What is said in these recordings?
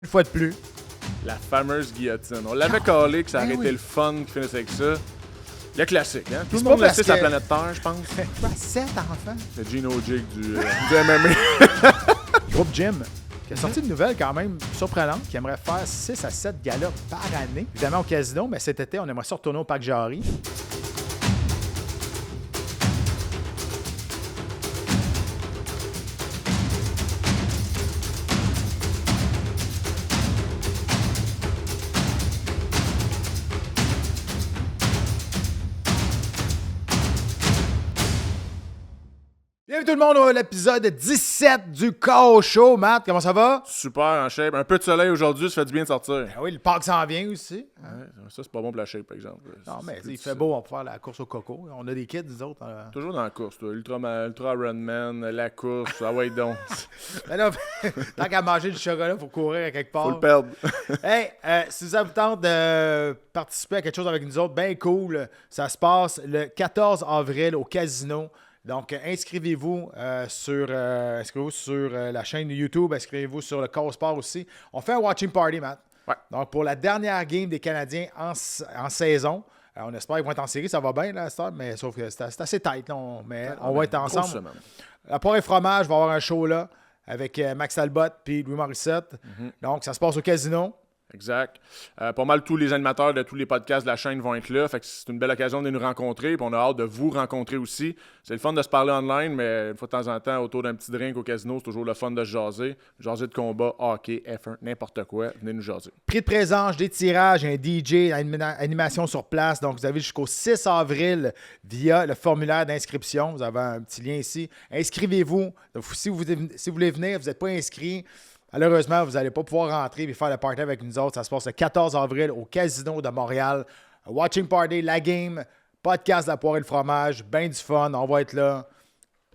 Une fois de plus. La fameuse guillotine. On l'avait calé que ça aurait été le fun qui finisse avec ça. Le classique, hein? Tout le monde le sait sur la planète Terre, je pense. Quoi, 7 enfants? C'est Gino Jig du MMA. Groupe Gym, qui a sorti une nouvelle quand même surprenante, qui aimerait faire 6 à 7 galas par année. Évidemment au casino, mais cet été, on aimerait ça retourner au Parc Jarry. Bienvenue tout le monde à l'épisode 17 du KO Show. Matt, comment ça va? Super en shape. Un peu de soleil aujourd'hui, ça fait du bien de sortir. Ben oui, le parc s'en vient aussi. Ouais, ça, c'est pas bon pour la shape, par exemple. Non, mais il fait beau, on peut faire la course au coco. On a des kids, nous autres. Toujours dans la course, toi. Ultra Ironman, la course, ah ouais donc. Ben là, tant qu'à manger du chocolat, il faut courir à quelque part. Faut le perdre. Hey, si ça vous tente de participer à quelque chose avec nous autres, bien cool. Ça se passe le 14 avril au casino. Donc, inscrivez-vous sur la chaîne YouTube, inscrivez-vous sur le KO Sport aussi. On fait un watching party, Matt. Ouais. Donc, pour la dernière game des Canadiens en saison, on espère qu'ils vont être en série, ça va bien, là, mais sauf que c'est assez tight, là, on va être ensemble. La Poire et Fromage va avoir un show là avec Max Talbot et Louis Morissette. Donc, ça se passe au casino. Exact. Pas mal tous les animateurs de tous les podcasts de la chaîne vont être là. Fait que c'est une belle occasion de nous rencontrer. Puis on a hâte de vous rencontrer aussi. C'est le fun de se parler online, mais une fois de temps en temps, autour d'un petit drink au casino, c'est toujours le fun de se jaser. Jaser de combat, hockey, F1, n'importe quoi. Venez nous jaser. Prix de présence, des tirages, un DJ, animation sur place. Donc, vous avez jusqu'au 6 avril via le formulaire d'inscription. Vous avez un petit lien ici. Inscrivez-vous. Donc, si vous voulez venir, vous n'êtes pas inscrit. Malheureusement, vous n'allez pas pouvoir rentrer et faire le party avec nous autres. Ça se passe le 14 avril au Casino de Montréal. Watching party, la game, podcast de la poire et le fromage, bien du fun, on va être là.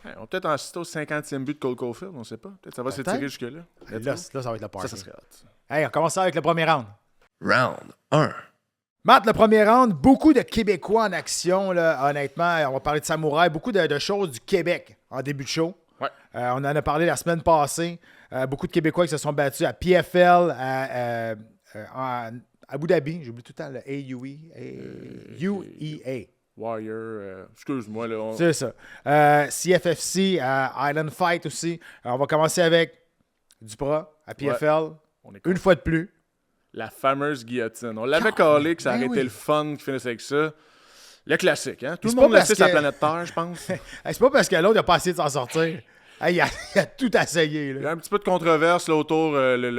Ouais, on va peut-être assister au 50e but de Cole Caulfield, on ne sait pas. Peut-être ça va s'étirer jusque-là. Là, ça va être le party. Ça serait hot. Hey, on commence ça avec le premier round. Round 1. Matt, le premier round, beaucoup de Québécois en action, là, honnêtement. On va parler de samouraï, beaucoup de choses du Québec en début de show. Ouais. On en a parlé la semaine passée. Beaucoup de Québécois qui se sont battus à PFL, à Abu Dhabi. J'oublie tout le temps le UEA. Warrior, excuse-moi. Là, C'est ça. CFFC, Island Fight aussi. On va commencer avec Duprat à PFL. Une fois de plus. La fameuse guillotine. On l'avait calé que ça aurait été le fun qui finisse avec ça. Le classique, hein? Tout le monde le sait sur la planète Terre, je pense. C'est pas parce que l'autre n'a pas essayé de s'en sortir. Il a tout essayé. Là. Il y a un petit peu de controverse là, autour.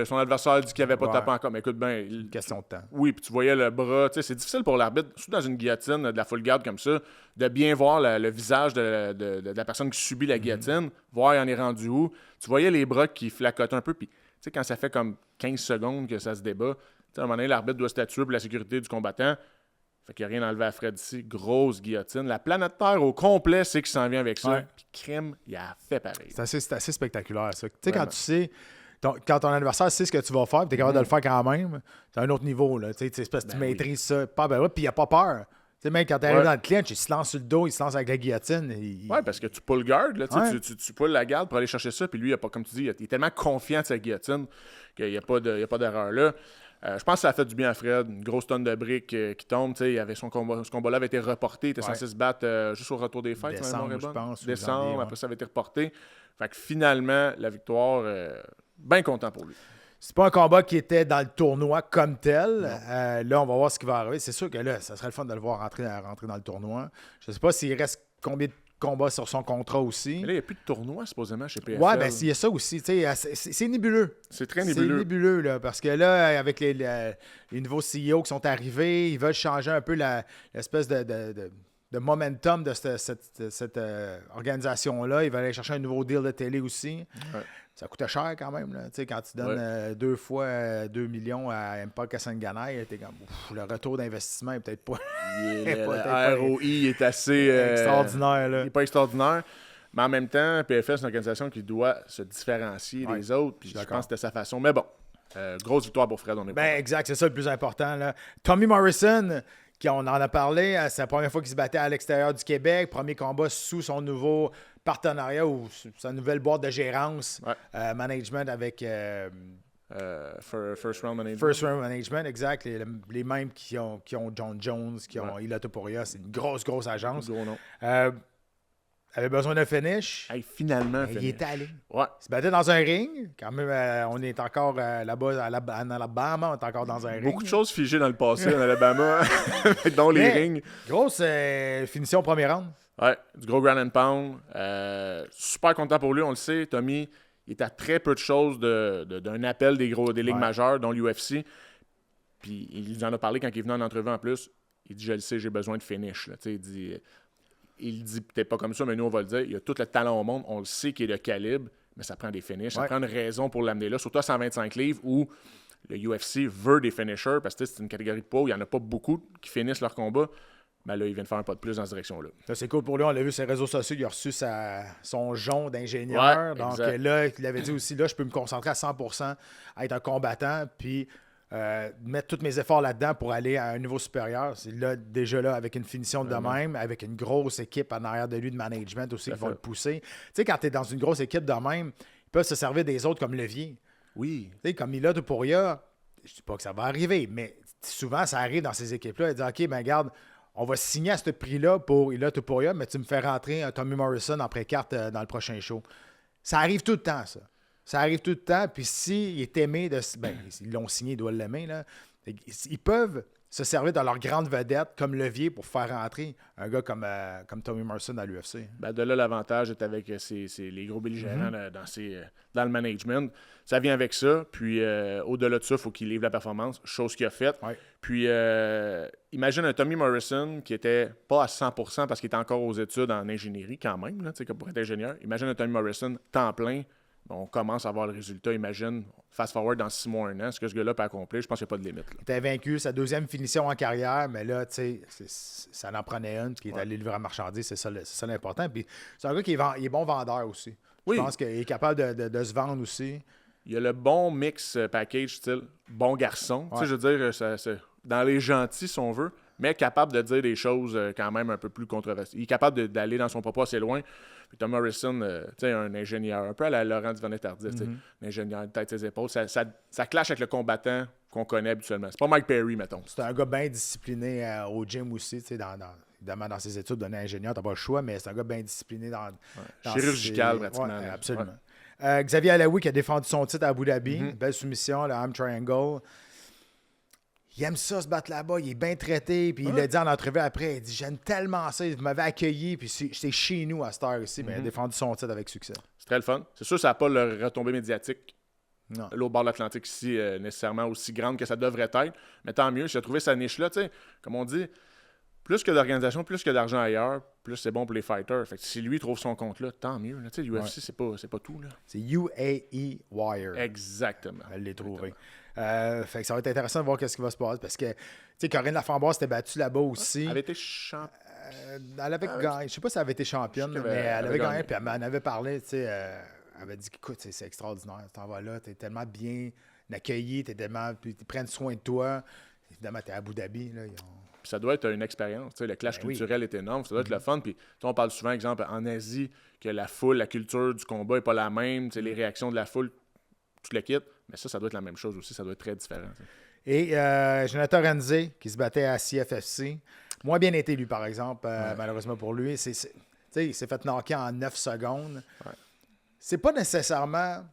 Son adversaire dit qu'il n'avait pas tapé encore. Mais écoute bien. Question de temps. Oui, puis tu voyais le bras. C'est difficile pour l'arbitre, surtout dans une guillotine de la full garde comme ça, de bien voir le visage de la personne qui subit la guillotine, voir il en est rendu où. Tu voyais les bras qui flacotent un peu. Puis quand ça fait comme 15 secondes que ça se débat, à un moment donné, l'arbitre doit statuer pour la sécurité du combattant. Fait qu'il n'y a rien enlevé à Fred ici. Grosse guillotine. La planète Terre au complet sait qu'il s'en vient avec ça. Puis crime, il a fait pareil. C'est assez spectaculaire, ça. Tu sais, quand tu sais, quand ton adversaire sait ce que tu vas faire, tu es capable de le faire quand même, c'est un autre niveau. Là. Tu sais, parce que tu maîtrises ça. Puis il n'y a pas peur. Tu sais, même quand tu arrives dans le clinch, il se lance sur le dos, il se lance avec la guillotine. Ouais, parce que tu pull guard. Là, tu pull la garde pour aller chercher ça. Puis lui, il a pas, comme tu dis, il est tellement confiant de sa guillotine qu'il n'y a pas d'erreur là. Je pense que ça a fait du bien à Fred. Une grosse tonne de briques qui tombe. Il avait ce combat-là avait été reporté. Il était censé se battre juste au retour des fêtes. Décembre, je pense. Décembre, après ça avait été reporté. Fait que finalement, la victoire, bien content pour lui. C'est pas un combat qui était dans le tournoi comme tel. Là, on va voir ce qui va arriver. C'est sûr que là, ça serait le fun de le voir rentrer dans le tournoi. Je sais pas s'il reste combien de combats sur son contrat aussi. Mais là, il n'y a plus de tournoi, supposément, chez PFL. Ouais, ben il y a ça aussi. C'est nébuleux. C'est très nébuleux. C'est nébuleux, là, parce que là, avec les nouveaux CEO qui sont arrivés, ils veulent changer un peu l'espèce de momentum de cette organisation-là. Ils veulent aller chercher un nouveau deal de télé aussi. Ouais. Ça coûtait cher quand même. Là. Quand tu donnes 2 fois 2 millions à Impact Kasanganay, t'es comme le retour d'investissement est peut-être pas. Le ROI est assez extraordinaire. Là. Il n'est pas extraordinaire. Mais en même temps, PFL, c'est une organisation qui doit se différencier des autres. Puis je pense que c'était sa façon. Mais bon, grosse victoire pour Fred. On est exact, c'est ça le plus important. Là. Tommy Morrison, on en a parlé, c'est la première fois qu'il se battait à l'extérieur du Québec. Premier combat sous son nouveau partenariat ou sa nouvelle boîte de gérance, management avec First Round Management. First Round Management, exact. Les mêmes qui ont John Jones, qui ont Ila Topuria. C'est une grosse agence. Gros nom. Avait besoin d'un finish. Hey, finalement, Il était allé. Ouais. Il se battait dans un ring. Quand même, on est encore là-bas, en Alabama, on est encore dans un ring. Beaucoup de choses figées dans le passé en Alabama, dont les rings. Grosse finition au premier round. Ouais, du gros ground and pound. Super content pour lui, on le sait. Tommy, il est à très peu de choses d'un appel des ligues majeures, dont l'UFC. Puis il en a parlé quand il est venu en entrevue en plus. Il dit, je le sais, j'ai besoin de finish. Là. Il dit peut-être pas comme ça, mais nous, on va le dire. Il a tout le talent au monde. On le sait qu'il est de calibre, mais ça prend des finishes. Ça prend une raison pour l'amener là. Surtout à 125 livres où le UFC veut des finishers parce que c'est une catégorie de poids où il n'y en a pas beaucoup qui finissent leur combat. Ben là, il vient de faire un pas de plus dans cette direction-là. Là, c'est cool pour lui. On l'a vu sur les réseaux sociaux. Il a reçu son jonc d'ingénieur. Ouais, donc exact. là, il avait dit aussi, là, je peux me concentrer à 100% à être un combattant, puis mettre tous mes efforts là-dedans pour aller à un niveau supérieur. C'est là, déjà là, avec une finition de même, avec une grosse équipe en arrière de lui de management aussi qui vont le pousser. Tu sais, quand tu es dans une grosse équipe de même, ils peuvent se servir des autres comme levier. Oui. Tu sais, comme Ila Topuria, je ne dis pas que ça va arriver, mais souvent, ça arrive dans ces équipes-là. Ils disent, OK, ben regarde, on va signer à ce prix-là pour Ila Topuria, mais tu me fais rentrer un Tommy Morrison en pré-carte dans le prochain show. Ça arrive tout le temps, ça. Ça arrive tout le temps. Puis s'il est aimé de... Ben, ils l'ont signé, ils doivent l'aimer, là. Ils peuvent se servir de leur grande vedette comme levier pour faire rentrer un gars comme Tommy Morrison à l'UFC. Ben de là, l'avantage est avec les gros belligérants dans le management. Ça vient avec ça. Puis, au-delà de ça, il faut qu'il livre la performance, chose qu'il a faite. Ouais. Puis, imagine un Tommy Morrison qui était pas à 100% parce qu'il était encore aux études en ingénierie quand même, là, comme pour être ingénieur. Imagine un Tommy Morrison temps plein. On commence à voir le résultat. Imagine, fast-forward dans 6 mois, 1 an, ce que ce gars-là peut accomplir. Je pense qu'il n'y a pas de limite. Là. Il était vaincu, sa deuxième finition en carrière, mais là, tu sais, ça en prenait une, qui est allé livrer à marchandise, c'est ça l'important. Puis c'est un gars qui est bon vendeur aussi. Oui. Je pense qu'il est capable de se vendre aussi. Il y a le bon mix package, style bon garçon. Tu sais, je veux dire, dans les gentils, si on veut, mais capable de dire des choses quand même un peu plus controversées. Il est capable d'aller dans son propos assez loin. Puis Tom Morrison, tu sais, un ingénieur, un peu à la Laurent Duvernay-Tardif, un ingénieur, tête ses épaules, ça clash avec le combattant qu'on connaît habituellement. C'est pas Mike Perry, mettons. C'est un gars bien discipliné au gym aussi, tu sais, évidemment, dans ses études, donner ingénieur, t'as pas le choix, mais c'est un gars bien discipliné dans chirurgical, pratiquement. Ouais, absolument. Ouais. Xavier Alaoui qui a défendu son titre à Abu Dhabi, belle soumission, le Arm Triangle. Il aime ça se battre là-bas, il est bien traité, puis il l'a dit en entrevue après, il dit « J'aime tellement ça, vous m'avez accueilli, puis c'est chez nous à cette heure ici, mais il a défendu son titre avec succès. » C'est très le fun. C'est sûr que ça n'a pas le retombée médiatique, Non. l'autre bord de l'Atlantique ici, nécessairement aussi grande que ça devrait être, mais tant mieux, j'ai trouvé sa niche-là, tu sais, comme on dit, plus que d'organisation, plus que d'argent ailleurs, plus c'est bon pour les fighters. Fait que si lui trouve son compte là, tant mieux. Tu sais, l'UFC, c'est pas tout. Là. C'est UAE Wire. Exactement. Elle l'a trouvé. Fait que ça va être intéressant de voir ce qui va se passer. Parce que, tu sais, Corinne Laframboise s'était battue là-bas aussi. Elle avait été championne. Elle avait gagné. Je sais pas si elle avait été championne, mais elle avait gagné. Puis elle m'en avait parlé, tu sais. Elle avait dit, écoute, c'est extraordinaire. Tu t'en vas là, t'es tellement bien accueilli, puis ils prennent soin de toi. Évidemment, t'es à Abu Dhabi, là. Puis ça doit être une expérience. Tu sais, le clash culturel est énorme. Ça doit être le fun. Puis on parle souvent, exemple, en Asie, que la foule, la culture du combat n'est pas la même. Tu sais, les réactions de la foule, tout le kit. Mais ça doit être la même chose aussi. Ça doit être très différent. Tu sais. Et Jonathan Renzé, qui se battait à CFFC. Moins bien été, lui, par exemple, malheureusement pour lui. Il s'est fait knocker en 9 secondes. Ouais. C'est pas nécessairement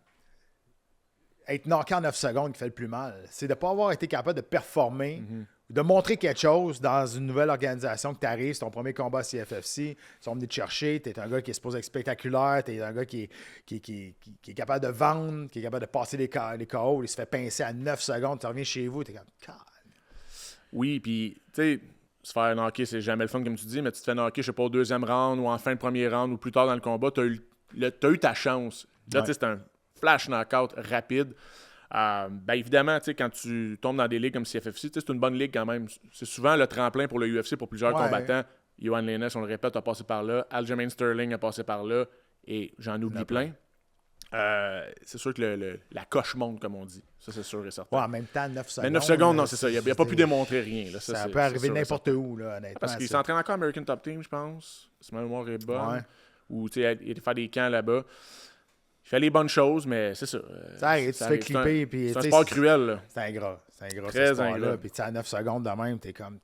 être knocké en 9 secondes qui fait le plus mal. C'est de ne pas avoir été capable de performer, de montrer quelque chose dans une nouvelle organisation que tu arrives. C'est ton premier combat à CFFC. Ils sont venus te chercher. Tu es un gars qui est supposé être spectaculaire. Tu es un gars qui est capable de vendre, qui est capable de passer les KO. Il se fait pincer à 9 secondes. Tu reviens chez vous. Tu es comme... Oui, puis, tu sais, se faire knocker, c'est jamais le fun, comme tu dis, mais tu te fais knocker, je sais pas, au deuxième round ou en fin de premier round ou plus tard dans le combat, tu as eu ta chance. Là, tu sais, c'est un flash knockout rapide. Ben évidemment, tu sais, quand tu tombes dans des ligues comme CFFC, c'est une bonne ligue quand même. C'est souvent le tremplin pour le UFC pour plusieurs combattants. Johan Lennes, on le répète, a passé par là. Aljamain Sterling a passé par là. Et j'en oublie plein. C'est sûr que la coche monte, comme on dit. Ça, c'est sûr et certain. Ouais, en même temps, 9 secondes. Mais 9 secondes, non, c'est ça. Il n'a pas pu démontrer rien. Là. Ça peut arriver n'importe où, là, honnêtement. Parce qu'il s'entraîne encore American Top Team, je pense. Si ma mémoire est bonne. Ouais. Ou, tu sais, il faire des camps là-bas. Il fait les bonnes choses, mais c'est ça. Ça arrive, tu te fais clipper. Puis, c'est un sport cruel, là. C'est ingrat. C'est ingrat, Très ce sport-là. ingrat. Puis, à 9 secondes de même, t'es comme...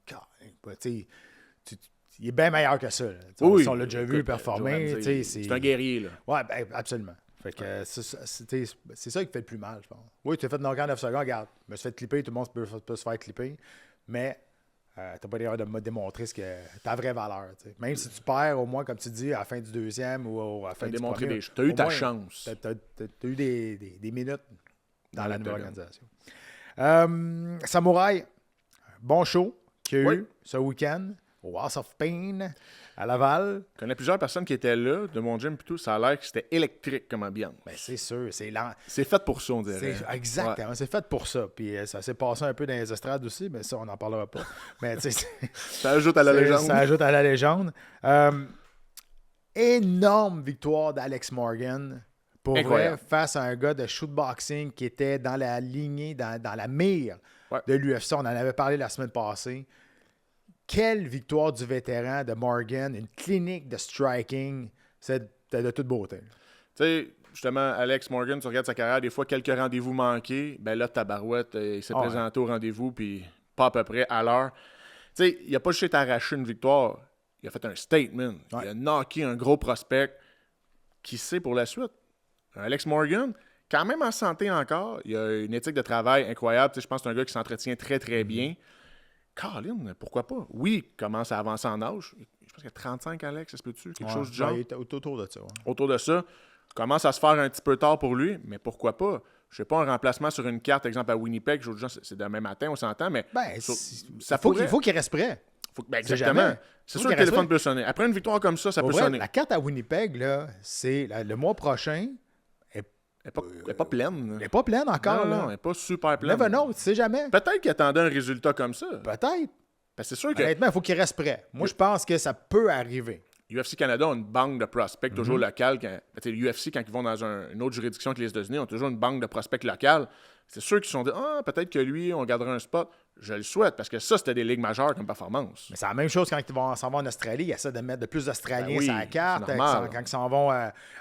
il est bien meilleur que ça. Oui, si on l'a déjà vu performer. C'est un guerrier, là. Oui, ben, absolument. Fait que c'est ça qui fait le plus mal, je pense. Oui, tu as fait knock en 9 secondes, regarde, je me suis fait clipper, tout le monde peut se faire clipper, mais t'as pas l'air de me démontrer ta vraie valeur. T'sais. Même si tu perds, au moins, comme tu dis, à la fin du deuxième ou à la fin du premier. Tu as eu ta chance. Tu as eu des minutes dans la nouvelle organisation. Samouraï, bon show qu'il y a eu ce week-end au House of Pain à Laval. Je connais plusieurs personnes qui étaient là, de mon gym plutôt. Ça a l'air que c'était électrique comme ambiance. Ben, c'est sûr, c'est lent. C'est fait pour ça, on dirait. Exactement, c'est fait pour ça. Puis ça s'est passé un peu dans les estrades aussi, mais ça, on n'en parlera pas. Mais, ça ajoute à la légende. Ça ajoute à la légende. Énorme victoire d'Alex Morgan. Pour vrai, face à un gars de shootboxing qui était dans la lignée, dans la mire de l'UFC. On en avait parlé la semaine passée. Quelle victoire du vétéran de Morgan, une clinique de striking, c'est de toute beauté. Tu sais, justement, Alex Morgan, tu regardes sa carrière, des fois, quelques rendez-vous manqués, ben là, tabarouette, il s'est présenté au rendez-vous, puis pas à peu près à l'heure. Tu sais, il n'a pas juste été arraché une victoire, il a fait un statement. Il a knocké un gros prospect. Qui sait pour la suite? Alex Morgan, quand même en santé encore, il a une éthique de travail incroyable. Tu sais, je pense que c'est un gars qui s'entretient très, très bien. Colin, pourquoi pas? Oui, il commence à avancer en âge. Je pense qu'il y a 35, Alex, ça se peut-tu? Quelque chose du genre? Il est autour de ça. Autour de ça. Commence à se faire un petit peu tard pour lui, mais pourquoi pas? Je sais pas, un remplacement sur une carte, exemple à Winnipeg, c'est demain matin, on s'entend, mais il faut qu'il reste prêt. Exactement. C'est sûr que le téléphone peut sonner. Après une victoire comme ça peut sonner. La carte à Winnipeg, là, c'est le mois prochain. Elle n'est pas pleine. Elle n'est pas pleine encore. Non, elle n'est pas super pleine. Never know, tu sais jamais. Peut-être qu'il attendait un résultat comme ça. Peut-être. Parce que c'est sûr que... Honnêtement, il faut qu'il reste prêt. Moi, je pense que ça peut arriver. UFC Canada a une banque de prospects toujours locales. L'UFC, quand ils vont dans une autre juridiction que les États-Unis, ont toujours une banque de prospects locales. C'est sûr qu'ils se sont dit « peut-être que lui, on gardera un spot. » Je le souhaite, parce que ça, c'était des ligues majeures comme performance. Mais c'est la même chose quand ils s'en vont en Australie. Ils essaient de mettre de plus d'Australiens sur la carte. Quand ils s'en vont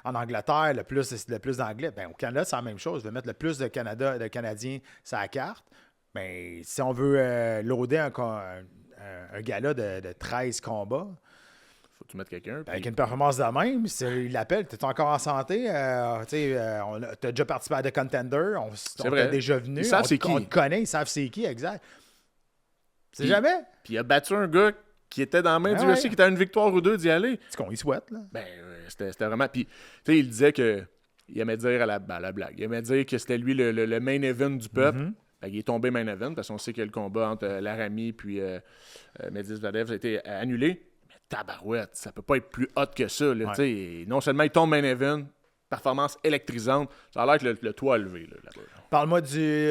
en Angleterre, le plus d'Anglais. Au Canada, c'est la même chose. De mettre le plus de Canadiens sur la carte. Mais si on veut loader un gala de 13 combats... Faut que tu mettes quelqu'un. Avec une performance de même, il l'appelle, tu es encore en santé, tu as déjà participé à The Contender, on t'a déjà venu, on te connaît, ils savent c'est qui, exact. C'est jamais. Puis il a battu un gars qui était dans la main du UFC, qui était à une victoire ou deux d'y aller. C'est qu'on y souhaite, là. C'était vraiment... Puis, tu sais, il disait que... Il aimait dire à la blague, il aimait dire que c'était lui le main event du peuple. Il est tombé main event, parce qu'on sait que le combat entre Laramie et Medvedev a été annulé. Tabarouette, ça peut pas être plus hot que ça. Là, non seulement il tombe main event, performance électrisante, ça a l'air que le toit a levé. Là-bas. Parle-moi du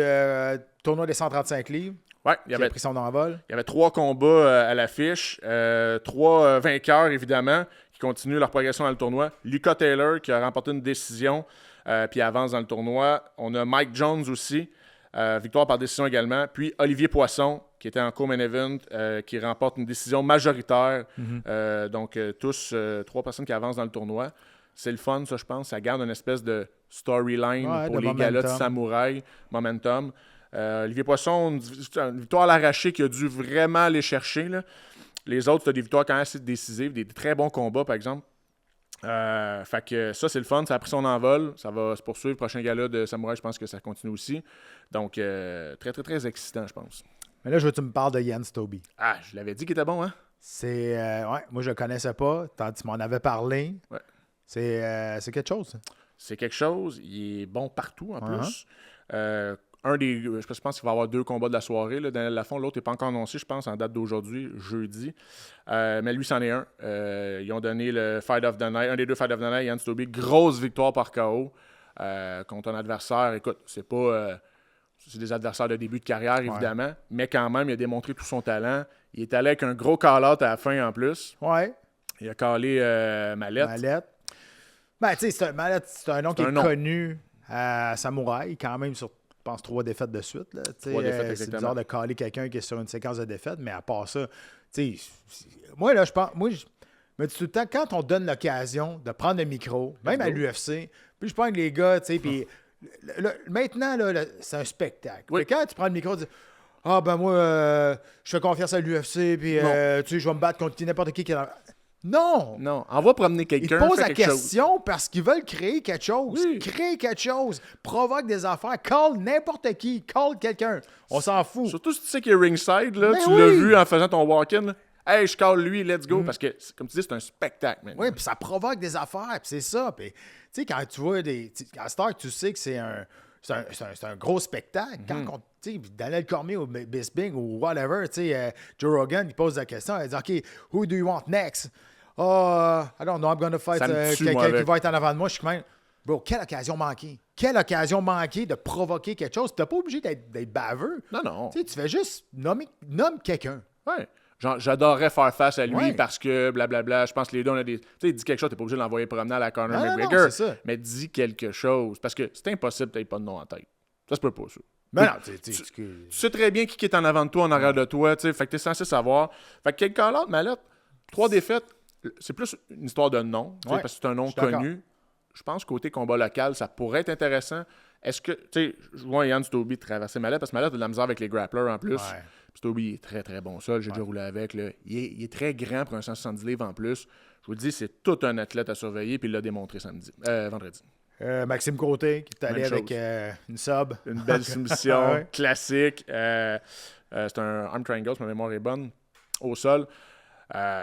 tournoi des 135 livres. Oui, il a pris son envol. Il y avait 3 combats à l'affiche, 3 vainqueurs évidemment, qui continuent leur progression dans le tournoi. Luca Taylor qui a remporté une décision, puis avance dans le tournoi. On a Mike Jones aussi. Victoire par décision également. Puis Olivier Poisson, qui était en co-main event, qui remporte une décision majoritaire. Donc, tous 3 personnes qui avancent dans le tournoi. C'est le fun, ça, je pense. Ça garde une espèce de storyline pour les galas de samouraï, momentum. Olivier Poisson, une victoire à l'arraché qui a dû vraiment aller chercher. Là. Les autres, c'était des victoires quand même assez décisives, des très bons combats, par exemple. Fait que ça, c'est le fun. Ça a pris son envol. Ça va se poursuivre. Le prochain gala de Samouraï, je pense que ça continue aussi. Donc, très, très, très excitant, je pense. Mais là, je veux que tu me parles de Jens Toby. Je l'avais dit qu'il était bon, hein? C'est... moi, je le connaissais pas. Tu m'en avais parlé. Ouais. C'est quelque chose, ça. C'est quelque chose. Il est bon partout, en plus. Je pense qu'il va y avoir 2 combats de la soirée. Là, Daniel Lafont, l'autre n'est pas encore annoncé, je pense, en date d'aujourd'hui, jeudi. Mais lui, c'en est un. Ils ont donné le Fight of the Night, un des 2 Fight of the Night, Jens Toby. Grosse victoire par KO contre un adversaire. Écoute, c'est pas... c'est des adversaires de début de carrière, évidemment. Mais quand même, il a démontré tout son talent. Il est allé avec un gros call-out à la fin, en plus. Ouais. Il a callé Mallette. Tu sais, Mallette, c'est un nom qui est connu à Samouraï, quand même, sur... Je pense 3 défaites de suite. Là. 3 défaites, c'est bizarre de caler quelqu'un qui est sur une séquence de défaites, mais à part ça, moi, là, je pense. Moi, je me dis tout le temps, quand on donne l'occasion de prendre le micro, même à l'UFC, Puis je prends les gars, tu sais, puis maintenant, là, c'est un spectacle. Oui. Fait que quand tu prends le micro, tu dis ah, ben moi, je fais confiance à l'UFC, puis tu sais, je vais me battre contre n'importe qui est dans. Non! Non, envoie promener Ils quelqu'un. posent fais la quelque chose. question parce qu'ils veulent créer quelque chose. Oui. Créer quelque chose. Provoque des affaires. Call n'importe qui. Call quelqu'un. On s'en fout. Surtout si tu sais qu'il est ringside, là, Ben tu l'as oui. vu en faisant ton walk-in. Là. Hey, je call lui, let's go. Parce que, comme tu dis, c'est un spectacle. Maintenant. Oui, puis ça provoque des affaires, puis c'est ça. Puis, tu sais, quand tu vois à Star, tu sais que c'est un gros spectacle. Quand tu sais, Daniel Cormier ou Bisping ou whatever, tu sais, Joe Rogan, il pose la question, il dit OK, who do you want next? I don't know, I'm gonna fight Ça me tue, moi, quelqu'un qui avec. va être en avant de moi. Je suis quand même, bro, quelle occasion manquée? Quelle occasion manquée de provoquer quelque chose? Tu n'es pas obligé d'être baveux. Non. Tu sais, tu fais juste nomme quelqu'un. Ouais. Genre, j'adorerais faire face à lui Ouais. parce que blablabla. Je pense que les deux, on a des. Tu sais, dis quelque chose, t'es pas obligé de l'envoyer promener à la Conor Non, McGregor. c'est ça. Mais dis quelque chose. Parce que c'est impossible que t'aies pas de nom en tête. Ça se peut pas, ça. Mais non, Tu sais très bien qui est en avant de toi, en arrière de toi, tu sais. Fait que t'es censé savoir. Fait que quel call-out, Mallette, 3 défaites, c'est plus une histoire de nom, tu sais, Ouais, parce que c'est un nom je suis d'accord. connu. Je pense côté combat local, ça pourrait être intéressant. Est-ce que, tu sais, je vois Yann Stoby traverser Mallette, parce que Mallette a de la misère avec les grapplers en plus. Ouais. Puis Stoby est très, très bon sol. J'ai déjà roulé avec. Là. Il est très grand pour un 170 livres en plus. Je vous le dis, c'est tout un athlète à surveiller, puis il l'a démontré vendredi. Maxime Côté, qui est allé Même avec chose. une sub. Une belle soumission Ouais. classique. C'est un arm triangle, si ma mémoire est bonne, au sol.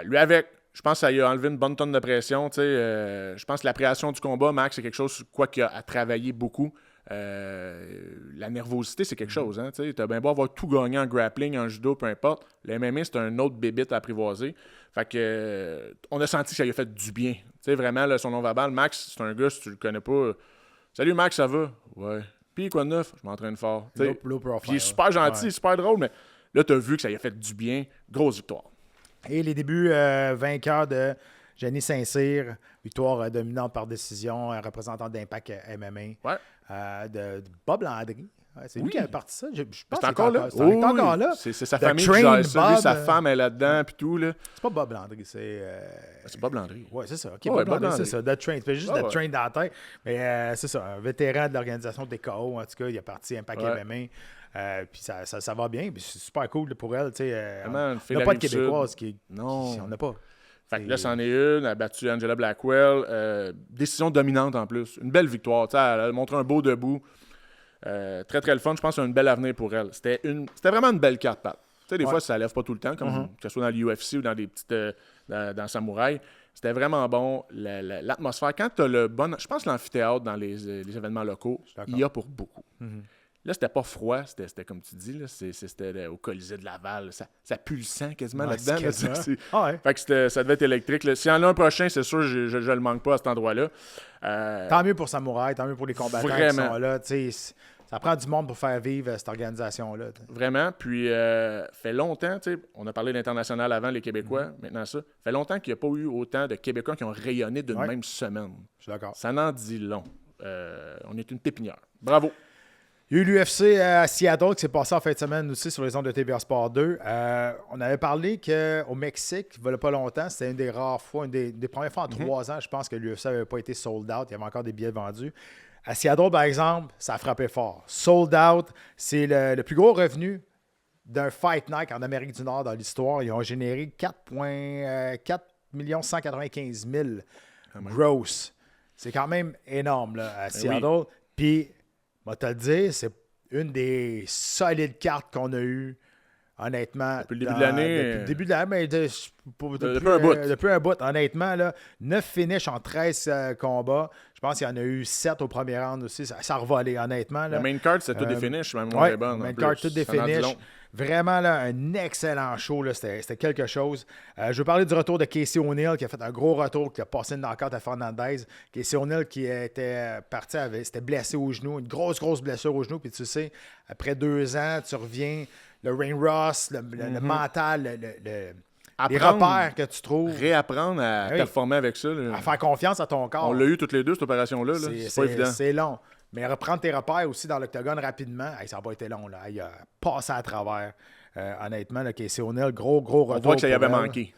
Lui avec, je pense que ça lui a enlevé une bonne tonne de pression. Je pense que l'appréhension du combat, Max, c'est quelque chose sur quoi qu'il a à travailler beaucoup. La nervosité, c'est quelque chose. Hein, tu as bien beau avoir tout gagné en grappling, en judo, peu importe. Le MMA, c'est un autre bébite à apprivoiser. Fait que, on a senti que ça lui a fait du bien. Vraiment, là, son non-verbal, Max, c'est un gars, si tu le connais pas. Salut Max, ça va? Ouais. Puis quoi de neuf? Je m'entraîne fort. Low profile, Puis il est super gentil, ouais. super drôle, mais là, tu as vu que ça lui a fait du bien. Grosse victoire. Et les débuts vainqueurs de Jenny Saint-Cyr, victoire dominante par décision, représentant d'Impact MMA, Ouais. de Bob Landry. Ouais, c'est lui qui a parti ça. Je pense C'est qu'il encore là. C'est encore là. C'est sa The famille qui Train gère ça. Lui, Bob, sa femme est là-dedans, puis tout. Là. C'est pas Bob Landry, c'est. C'est Bob Landry. Oui, c'est ça. OK, Ouais, Bob Bob Landry, Landry. c'est ça. The Train. Tu fais juste Ouais, The ouais. Train dans la tête. Mais c'est ça. Un vétéran de l'organisation des KO. En tout cas, il a parti Impact Ouais. MMA. Puis ça va bien. Puis c'est super cool pour elle. Vraiment, une on fille n'a de pas la de Québécoise Non. on n'a pas. Fait que là, c'en est une. Elle a battu Angela Blackwell. Décision dominante en plus. Une belle victoire. Elle a montré un beau debout. Très, très le fun. Je pense qu'il y a un bel avenir pour elle. C'était vraiment une belle carte, Pat. Tu sais, des fois, ça lève pas tout le temps, comme que ce soit dans l'UFC ou dans des petites. Dans Samouraï. C'était vraiment bon. L'atmosphère. Quand tu as le bon. Je pense que l'amphithéâtre dans les événements locaux, il y a pour beaucoup. Là, c'était pas froid, c'était comme tu dis, là, c'était au Colisée de Laval. Ça pue le sang quasiment Ouais, là-dedans. c'est Là, quasiment. Ah ouais. Fait que ça devait être électrique. Là. S'il y en a un prochain, c'est sûr, je le manque pas à cet endroit-là. Tant mieux pour Samouraï, tant mieux pour les combattants Vraiment. qui sont là. Ça prend du monde pour faire vivre cette organisation-là. Vraiment. Puis, fait longtemps, on a parlé d'international avant, les Québécois, maintenant ça. Fait longtemps qu'il n'y a pas eu autant de Québécois qui ont rayonné d'une Ouais. même semaine. Je suis d'accord. Ça n'en dit long. On est une pépinière. Bravo. Il y a eu l'UFC à Seattle qui s'est passé en fin de semaine aussi sur les ondes de TVA Sport 2. On avait parlé qu'au Mexique, il ne pas longtemps, c'était une des rares fois, une des premières fois en 3 ans, je pense que l'UFC n'avait pas été sold out. Il y avait encore des billets vendus. À Seattle, par exemple, ça a frappé fort. Sold out, c'est le plus gros revenu d'un Fight Night en Amérique du Nord dans l'histoire. Ils ont généré 4 195 000 gross. C'est quand même énorme là, à Seattle. Puis, je vais te le dire, c'est une des solides cartes qu'on a eues, honnêtement. Depuis le début de l'année. Depuis le début de l'année, mais depuis un bout. Depuis un bout, honnêtement. Là, 9 finishes en 13 combats. Je pense qu'il y en a eu 7 au premier round aussi. Ça a revolé, honnêtement. Là. La main card, c'est tout des finishes, même Ouais, est bonne. main en card, plus. tout des Ça en dit finishes. long. Vraiment, là, un excellent show. Là. C'était quelque chose. Je veux parler du retour de Casey O'Neill, qui a fait un gros retour, qui a passé une knockout à Fernandez. Casey O'Neill qui était parti, c'était blessé au genou, une grosse blessure au genou. Puis tu sais, après 2 ans, tu reviens, le Rain Ross, le mental, les repères que tu trouves, Réapprendre à performer avec ça. Là. à faire confiance à ton corps. On l'a eu toutes les deux, cette opération-là. Là. C'est pas évident. C'est long. Mais reprendre tes repères aussi dans l'octogone rapidement, ça n'a pas été long. Là. Il a passé à travers. Honnêtement, là, Casey O'Neill, gros retour. On voit que ça y pour avait elle. manqué.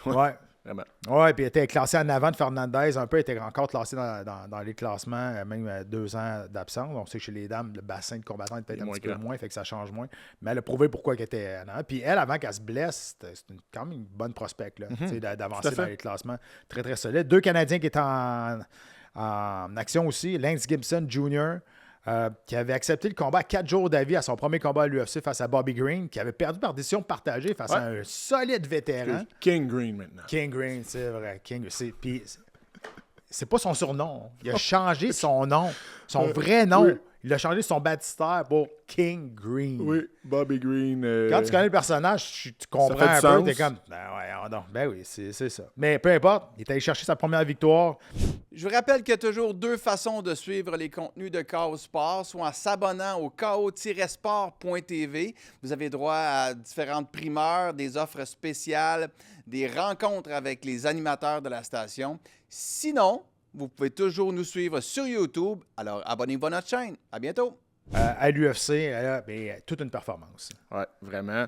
Ouais. Vraiment. Ouais, puis il était classé en avant de Fernandez, un peu, il était encore classé dans les classements, même 2 ans d'absence. On sait que chez les dames, le bassin de combattants est peut-être un petit peu moins, fait que ça change moins. Mais elle a prouvé pourquoi elle était en avant. Puis elle, avant qu'elle se blesse, c'était quand même une bonne prospect là, d'avancer dans les classements. Très, très solide. 2 Canadiens qui étaient en action aussi. Lance Gibson Jr., qui avait accepté le combat à 4 jours d'avis à son premier combat à l'UFC face à Bobby Green, qui avait perdu par décision partagée face à un solide vétéran. King Green maintenant. King Green, c'est vrai. Puis c'est pas son surnom. Il a changé son nom. Son vrai nom. Oui. Il a changé son baptistère pour King Green. Oui, Bobby Green. Quand tu connais le personnage, tu comprends un peu. T'es comme, ben oui, c'est ça. Mais peu importe, il est allé chercher sa première victoire. Je vous rappelle qu'il y a toujours 2 façons de suivre les contenus de KO Sport, soit en s'abonnant au ko-sport.tv. Vous avez droit à différentes primeurs, des offres spéciales, des rencontres avec les animateurs de la station. Sinon, vous pouvez toujours nous suivre sur YouTube. Alors, abonnez-vous à notre chaîne. À bientôt. À l'UFC, elle a toute une performance. Oui, vraiment.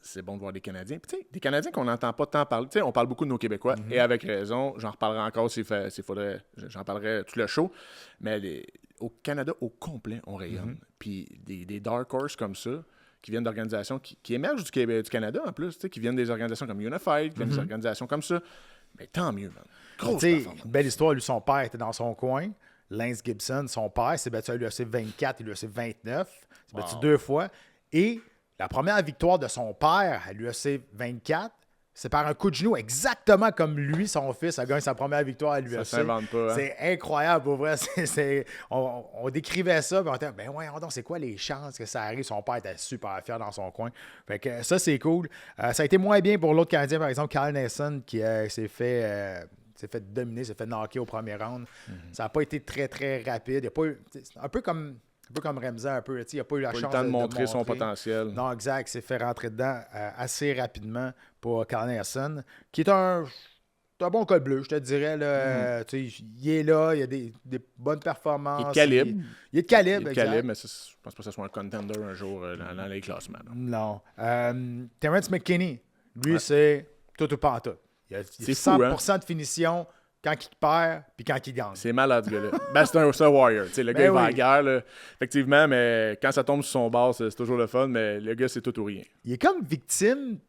C'est bon de voir des Canadiens. Puis, des Canadiens qu'on n'entend pas tant parler. On parle beaucoup de nos Québécois, et avec raison. J'en reparlerai encore s'il faudrait. J'en parlerai tout le show. Mais au Canada, au complet, on rayonne. Puis des dark horse comme ça, qui viennent d'organisations qui émergent du Canada en plus, qui viennent des organisations comme Unified, qui viennent des organisations comme ça. Mais tant mieux, man. Grosse performance. Belle histoire. Lui, son père était dans son coin. Lance Gibson, son père, s'est battu à l'UFC 24 et l'UFC 29. S'est battu 2 fois. Et la première victoire de son père à l'UFC 24, c'est par un coup de genou, exactement comme lui, son fils, a gagné sa première victoire à l'UFC. Ça s'invente pas. Hein? C'est incroyable, pour vrai. On décrivait ça, puis on était, ben ouais, c'est quoi les chances que ça arrive? Son père était super fier dans son coin. Fait que ça, c'est cool. Ça a été moins bien pour l'autre Canadien, par exemple, Kyle Nelson, qui s'est fait dominer, s'est fait knocker au premier round. Ça n'a pas été très, très rapide. Il a pas eu, un peu comme Ramsey, un peu. Il n'a pas eu la chance le temps de montrer son potentiel. Non, exact. Il s'est fait rentrer dedans assez rapidement pour Kyle Nelson, qui est un bon col bleu, je te dirais. Là, il est là, il a des bonnes performances. Il est de calibre. Il est de calibre, mais je pense pas que ce soit un contender un jour dans les classements. Non. Terrence McKinney, lui, c'est tout ou pas en tout. Il a 100% de finition quand il perd puis quand il gagne. C'est malade, ce gars-là. C'est un warrior. Le gars, il va à la guerre, là, effectivement, mais quand ça tombe sur son bord, c'est toujours le fun, mais le gars, c'est tout ou rien. Il est comme victime,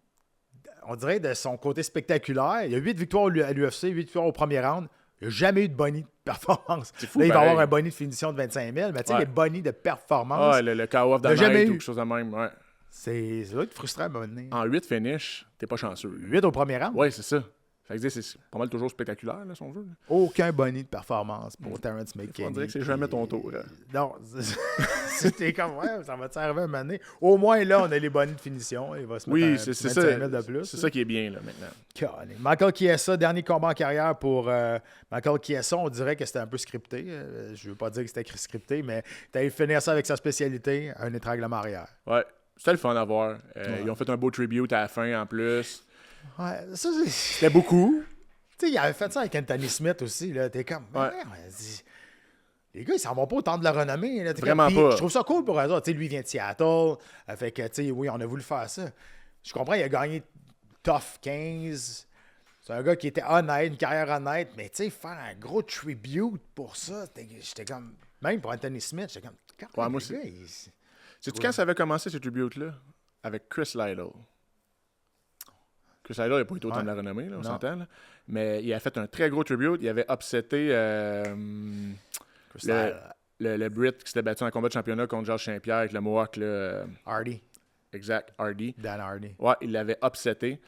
on dirait, de son côté spectaculaire. Il y a 8 victoires à l'UFC, 8 victoires au premier round. Il n'a jamais eu de bonnie de performance. C'est fou, là, il va avoir un bonnie de finition de 25 000, mais tu sais, les bonnies de performance. Ah, le KO of the night ou quelque chose de même. Ouais. C'est vrai que frustrant à un moment donné. En 8 finish, t'es pas chanceux. 8 au premier round? Oui, c'est ça. Fait que c'est pas mal toujours spectaculaire, là, si on veut. Aucun bonnie de performance pour Terrence McKinney. On dirait que c'est jamais ton tour. Hein. Non. C'était comme, ça va te servir un moment donné. Au moins, là, on a les bonnies de finition. Il va se mettre c'est 25 000 de plus. C'est ça qui est bien, là, maintenant. Michael Chiesa, dernier combat en carrière pour Michael Chiesa. On dirait que c'était un peu scripté. Je veux pas dire que c'était scripté, mais tu as finir ça avec sa spécialité, un étranglement arrière. Ouais, c'était le fun à voir. Ils ont fait un beau tribute à la fin, en plus. Ouais, ça, c'était beaucoup. Tu sais, il avait fait ça avec Anthony Smith aussi. T'es comme, les gars, ils s'en vont pas autant de la renommée. Là. Vraiment pas. Je trouve ça cool pour eux autres. Lui, il vient de Seattle. Fait que, tu sais, oui, on a voulu faire ça. Je comprends, il a gagné Tough 15. C'est un gars qui était honnête, une carrière honnête. Mais, tu sais, faire un gros tribute pour ça, j'étais comme, même pour Anthony Smith, j'étais comme, moi aussi. Sais-tu quand ça avait commencé, ce tribute-là? Avec Chris Lytle. Chris Lytle n'a pas eu autant de la renommée, là, on s'entend. Là. Mais il a fait un très gros tribute. Il avait upseté le Brit qui s'était battu en combat de championnat contre Georges Saint-Pierre avec le Mohawk. Hardy. Exact, Hardy. Dan Hardy. Ouais, il l'avait upseté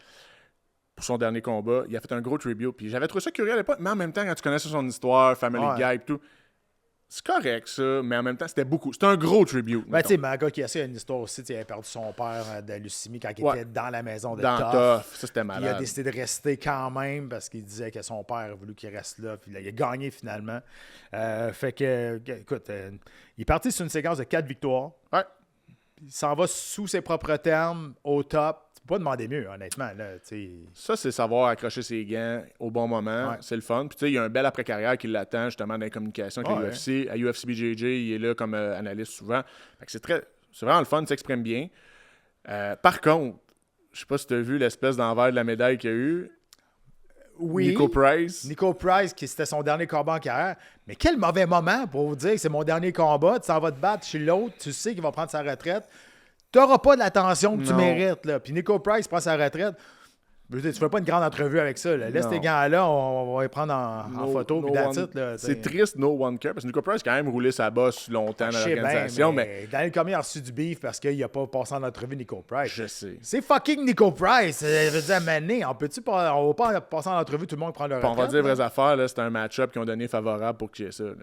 pour son dernier combat. Il a fait un gros tribute. Puis j'avais trouvé ça curieux à l'époque, mais en même temps, quand tu connais son histoire, Family Guy et tout, c'est correct, ça, mais en même temps, c'était beaucoup. C'était un gros tribute. Ben, tu sais, Maga Chiesa a une histoire aussi. Il a perdu son père de leucémie quand il était dans la maison de Tough. Ça, c'était malade. Il a décidé de rester quand même parce qu'il disait que son père a voulu qu'il reste là. Puis il a gagné finalement. Fait que, écoute, il est parti sur une séquence de 4 victoires. Ouais. Il s'en va sous ses propres termes, au top. Tu peux pas demander mieux, honnêtement. Là, ça, c'est savoir accrocher ses gants au bon moment. Ouais. C'est le fun. Puis, tu sais, il y a un bel après-carrière qui l'attend justement dans les communications avec l'UFC. À UFC BJJ, il est là comme analyste souvent. Fait que c'est vraiment le fun, il s'exprime bien. Par contre, je sais pas si tu as vu l'espèce d'envers de la médaille qu'il y a eu. Oui. Nico Price. Nico Price, qui c'était son dernier combat en carrière. Mais quel mauvais moment pour vous dire que c'est mon dernier combat. Tu s'en vas te battre chez l'autre. Tu sais qu'il va prendre sa retraite. Tu n'auras pas de l'attention que tu Non. mérites. Là. Puis Nico Price prend sa retraite. Je veux dire, tu fais pas une grande entrevue avec ça. Là. Laisse Non. tes gants-là, on va les prendre en photo. Puis that's it, là, C'est triste, no one care. Parce que Nico Price a quand même roulé sa bosse longtemps dans Je sais bien, l'organisation. mais Daniel Cormier a reçu du beef parce qu'il n'a pas passé en entrevue Nico Price. Je sais. C'est fucking Nico Price. Je veux dire, Mané, on va pas passer en entrevue, tout le monde prend le Puis retraite. on va dire là. vraies affaires, là, c'est un match-up qu'ils ont donné favorable pour qu'il y ait ça. Là.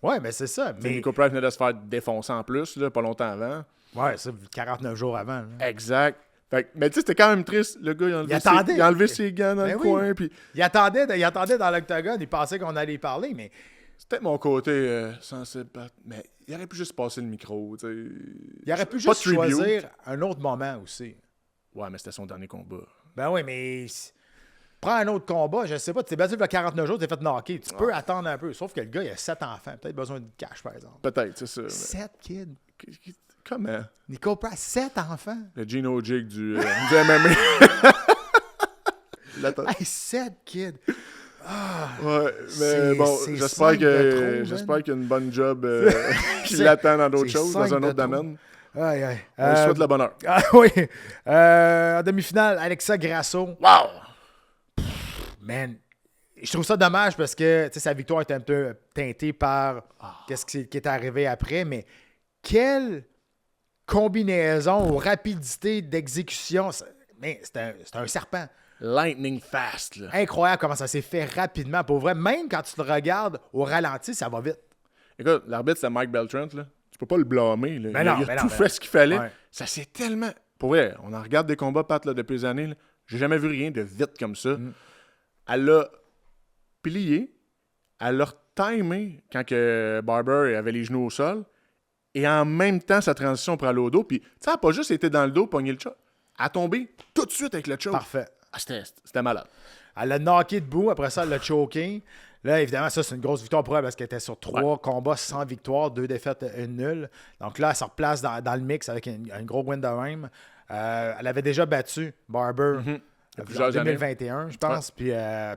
Ouais, mais c'est ça. T'sais, Mais... Nico Price venait de se faire défoncer en plus, là, pas longtemps avant. Ouais, ça, 49 jours avant. là. Exact. Fait que- mais tu sais, c'était quand même triste. Le gars, il a enlevé ses gants dans Ben le oui. coin. Puis Il attendait dans l'octogone, il pensait qu'on allait y parler, mais c'est peut-être mon côté sensible. Mais il aurait pu juste passer le micro. Tu sais. il aurait pu Pas juste de tribute. choisir un autre moment aussi. Ouais, mais c'était son dernier combat. Ben oui, mais prends un autre combat, je sais pas, tu t'es battu il y a 49 jours, tu t'es fait knocker. Tu peux attendre un peu. Sauf que le gars, il a 7 enfants. Peut-être besoin de cash, par exemple. Peut-être, c'est ça. mais- 7 kids. Comment? Nico Price, 7 enfants. Le Gino Jig du MMA. Hey, 7 kids. Ouais, C'est- mais bon, c'est j'espère cinq de trop, man. qu'il y a une bonne job qui C'est- l'attend dans d'autres c'est choses, dans cinq un de autre trop. domaine. Aïe, aïe. On lui souhaite le bonheur. Ah oui. En demi-finale, Alexa Grasso. Wow! Man, je trouve ça dommage parce que tu sais, sa victoire était un peu teintée par qu'est-ce qui est arrivé après, mais quelle combinaison ou rapidité d'exécution. Mais c'est un serpent. Lightning fast, là. Incroyable comment ça s'est fait rapidement. Pour vrai, même quand tu le regardes au ralenti, ça va vite. Écoute, l'arbitre, c'est Mike Beltrand, là. Tu peux pas le blâmer, là. Ben Il a non, ben tout non, fait ben ce qu'il fallait. Ouais. Ça s'est tellement... Pour vrai, on en regarde des combats, Pat, là, depuis des années, là. J'ai jamais vu rien de vite comme ça. Elle l'a plié, elle l'a timé quand que Barber avait les genoux au sol, et en même temps, sa transition pour aller au dos. Puis, tu sais, elle n'a pas juste été dans le dos, pogné le choke. Elle a tombé tout de suite avec le choke. Parfait. Ah, c'était malade. Elle l'a knocké debout, après ça, elle l'a choqué. Là, évidemment, ça, c'est une grosse victoire pour elle parce qu'elle était sur 3 combats sans victoire, 2 défaites, 1 nulle. Donc là, elle se replace dans le mix avec un gros win de même. Elle avait déjà battu Barber en plusieurs 2021, je pense, puis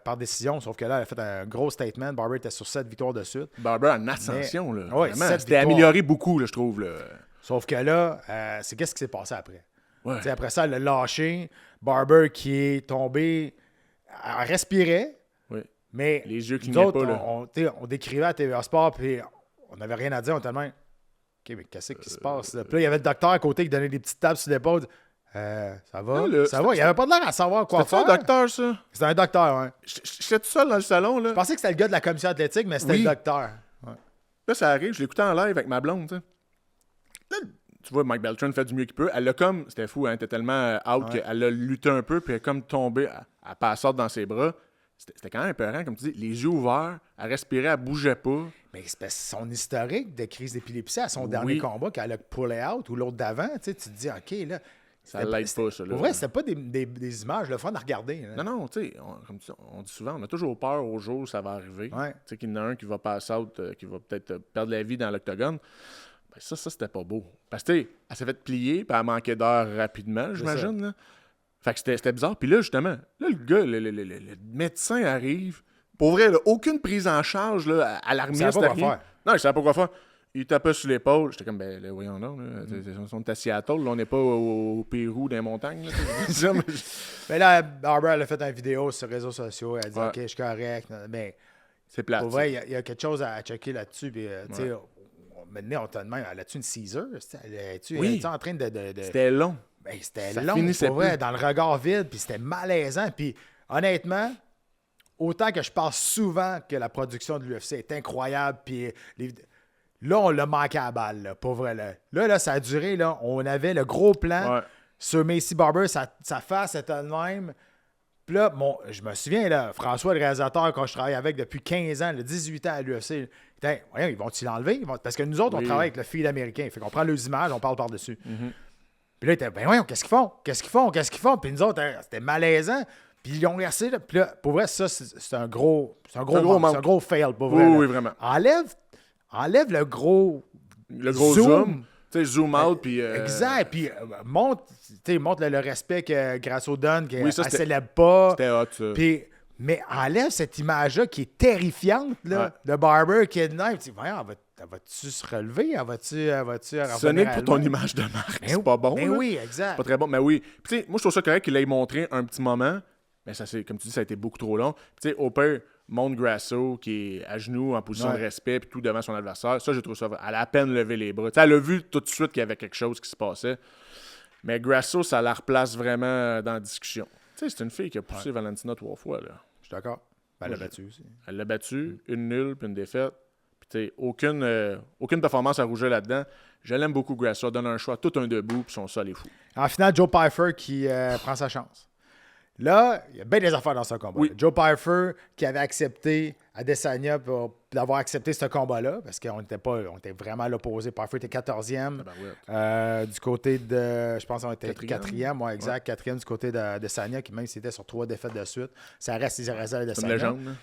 par décision. Sauf que là, elle a fait un gros statement. Barber était sur 7 victoires de suite. Barber en ascension, là. Ouais, Vraiment, 7 c'était victoires. amélioré beaucoup, là, je trouve. Là. Sauf que là, c'est qu'est-ce qui s'est passé après? Ouais. Tu sais, après ça, elle l'a lâché. Barber qui est tombé, elle respirait. Oui. Mais Les yeux nous clignaient autres, pas, là. on décrivait à TVA Sport, puis on n'avait rien à dire. On était tellement. OK, mais qu'est-ce qui se passe? Là? Puis là, il y avait le docteur à côté qui donnait des petites tapes sur l'épaule. Ça va? Ah, là, Ça va? Il avait pas de l'air à savoir quoi C'était un faire. docteur, ça? C'était un docteur, hein. J'étais tout seul dans le salon, là. Je pensais que c'était le gars de la commission athlétique, mais c'était Oui. le docteur. Ouais. Là, ça arrive, je l'écoutais en live avec ma blonde, tu sais. Là, tu vois, Mike Beltrand fait du mieux qu'il peut. Elle l'a comme, c'était fou, hein, elle était tellement out qu'elle a lutté un peu, puis elle est comme tombée, elle passait dans ses bras. C'était quand même épeurant, comme tu dis, les yeux ouverts, elle respirait, elle bougeait pas. Mais c'est parce que son historique de crise d'épilepsie à son dernier combat, qu'elle a pullé out ou l'autre d'avant, tu te dis, OK, là. Ça l'aide pas, ça. Là. Pour vrai, c'était pas des images, le fun à regarder. Là. Non, tu sais, comme on dit souvent, on a toujours peur au jour où ça va arriver. Ouais. Tu sais, qu'il y en a un qui va passer out, qui va peut-être perdre la vie dans l'octogone. Ben ça, c'était pas beau. Parce que, tu sais, elle s'est fait plier, puis elle manquait d'heure rapidement, j'imagine. Là. Fait que c'était bizarre. Puis là, justement, là, le gars, le médecin arrive. Pour vrai, là, aucune prise en charge là, à l'armée, Il savait pas quoi rien. faire. Non, il savait pas quoi faire. Il tapait sur l'épaule. J'étais comme, ben, là, voyons donc. Là, on est à Seattle, là, on n'est pas au Pérou, dans les montagnes. Là, Mais là, Barber, elle a fait une vidéo sur les réseaux sociaux. Elle a dit, Ouais. OK, je suis correct. Mais c'est plate. pour vrai, il y a quelque chose à checker là-dessus. Puis, tu sais, maintenant, on t'a demandé, elle a-tu une Caesar? Es-tu Oui. en train de... C'était long. Ben, c'était Ça long, finissait pour vrai, plus. dans le regard vide, puis c'était malaisant. Puis honnêtement, autant que je pense souvent que la production de l'UFC est incroyable, puis là, on l'a manqué à la balle, là, pour vrai. Là, ça a duré, là, on avait le gros plan Ouais. sur Macy Barber, sa face était le même. Puis là, je me souviens, là, François, le réalisateur, quand je travaille avec depuis 15 ans, le 18 ans à l'UFC, voyons, ils vont-ils l'enlever? Parce que nous autres, on Oui. travaille avec le feed américain. Fait qu'on prend leurs images, on parle par-dessus. Puis là, il était, ben voyons, qu'est-ce qu'ils font? Qu'est-ce qu'ils font? Qu'est-ce qu'ils font? Puis nous autres, c'était malaisant. Puis ils ont resté là. Puis là, pour vrai, ça, c'est un gros manque. c'est un gros fail, pour Oui, vrai. là. oui, vraiment. Enlève le gros Le gros zoom. Tu sais, zoom out, puis... exact. Puis montre le respect que Grasso donne, qu'elle Oui, ça, ne c'était- célèbre pas. C'était hot, ça. Puis Mais enlève cette image-là qui est terrifiante là, de Barber qui est de même. Tu dis, voyons, elle va-tu se relever? Elle va-tu Ce n'est que pour ton image de marque. C'est pas bon. Mais là. oui, exact. C'est pas très bon. Mais oui. Puis, tu sais, moi, je trouve ça correct qu'il l'ait montré un petit moment. Mais ça, comme tu dis, ça a été beaucoup trop long. Puis, tu sais, au pire, montre Grasso qui est à genoux en position de respect puis tout devant son adversaire. Ça, je trouve ça. Elle a à peine levé les bras. Tu sais, elle a vu tout de suite qu'il y avait quelque chose qui se passait. Mais Grasso, ça la replace vraiment dans la discussion. Tu sais, c'est une fille qui a poussé Valentina 3 fois, là. Je suis d'accord. Ben, elle l'a battu aussi. Elle l'a battu, une nulle puis une défaite. Puis, tu sais, aucune performance à rougir là-dedans. Je l'aime beaucoup, Grasso. Elle donne un choix, tout un debout, puis son sol est fou. En finale, Joe Pyfer qui prend sa chance. Là, il y a bien des affaires dans ce combat. Oui. Joe Pyfer qui avait accepté Adesanya pour d'avoir accepté ce combat-là, parce qu'on était vraiment à l'opposé. Pyfer était 14e. Du côté de, je pense qu'on était 4e. Ouais, exact. 4e du côté d'Adesanya, qui même s'il était sur 3 défaites de suite. Ça reste à Adesanya. Comme légende. Hein?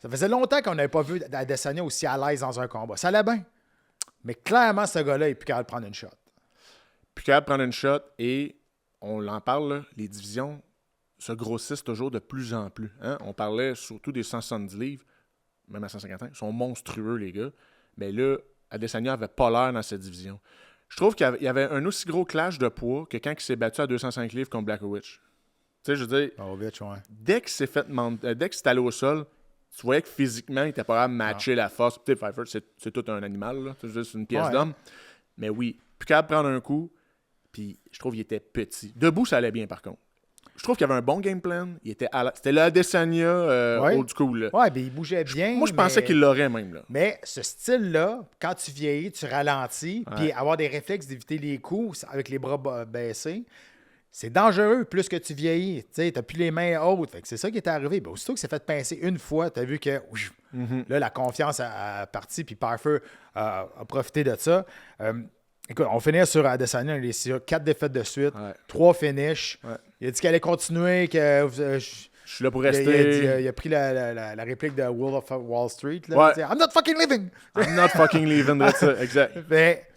Ça faisait longtemps qu'on n'avait pas vu Adesanya aussi à l'aise dans un combat. Ça allait bien. Mais clairement, ce gars-là est plus capable de prendre une shot. Plus capable de prendre une shot et on en parle, là, les divisions se grossissent toujours de plus en plus. Hein? On parlait surtout des 170 livres, même à 150 ans. Ils sont monstrueux, les gars. Mais là, Adesanya n'avait pas l'air dans cette division. Je trouve qu'il y avait un aussi gros clash de poids que quand il s'est battu à 205 livres contre Blachowicz. Tu sais, je veux dire, dès qu'il s'est fait dès qu'il s'est allé au sol, tu voyais que physiquement, il était pas capable de matcher la force. Peut-être Pfeiffer, c'est tout un animal, là. C'est juste une pièce d'homme. Mais oui, plus capable de prendre un coup. Puis je trouve qu'il était petit. Debout, ça allait bien, par contre. Je trouve qu'il y avait un bon game plan. C'était le Adesanya old school. Ouais, mais il bougeait bien. Moi, je pensais qu'il l'aurait même. Là. Mais ce style-là, quand tu vieillis, tu ralentis, puis avoir des réflexes d'éviter les coups avec les bras baissés, c'est dangereux plus que tu vieillis. Tu n'as plus les mains hautes. Fait que c'est ça qui est arrivé. Ben, aussitôt que c'est fait pincer une fois, tu as vu que là, la confiance a parti, puis Pyfer a profité de ça. Écoute, on finit sur Adesanya, il est sur 4 défaites de suite, 3 finishes. Ouais. Il a dit qu'il allait continuer, que je suis là pour rester. Il a pris la réplique de Wolf of Wall Street. Là, il dit, I'm not fucking leaving! I'm not fucking leaving, that's it, exact. Mais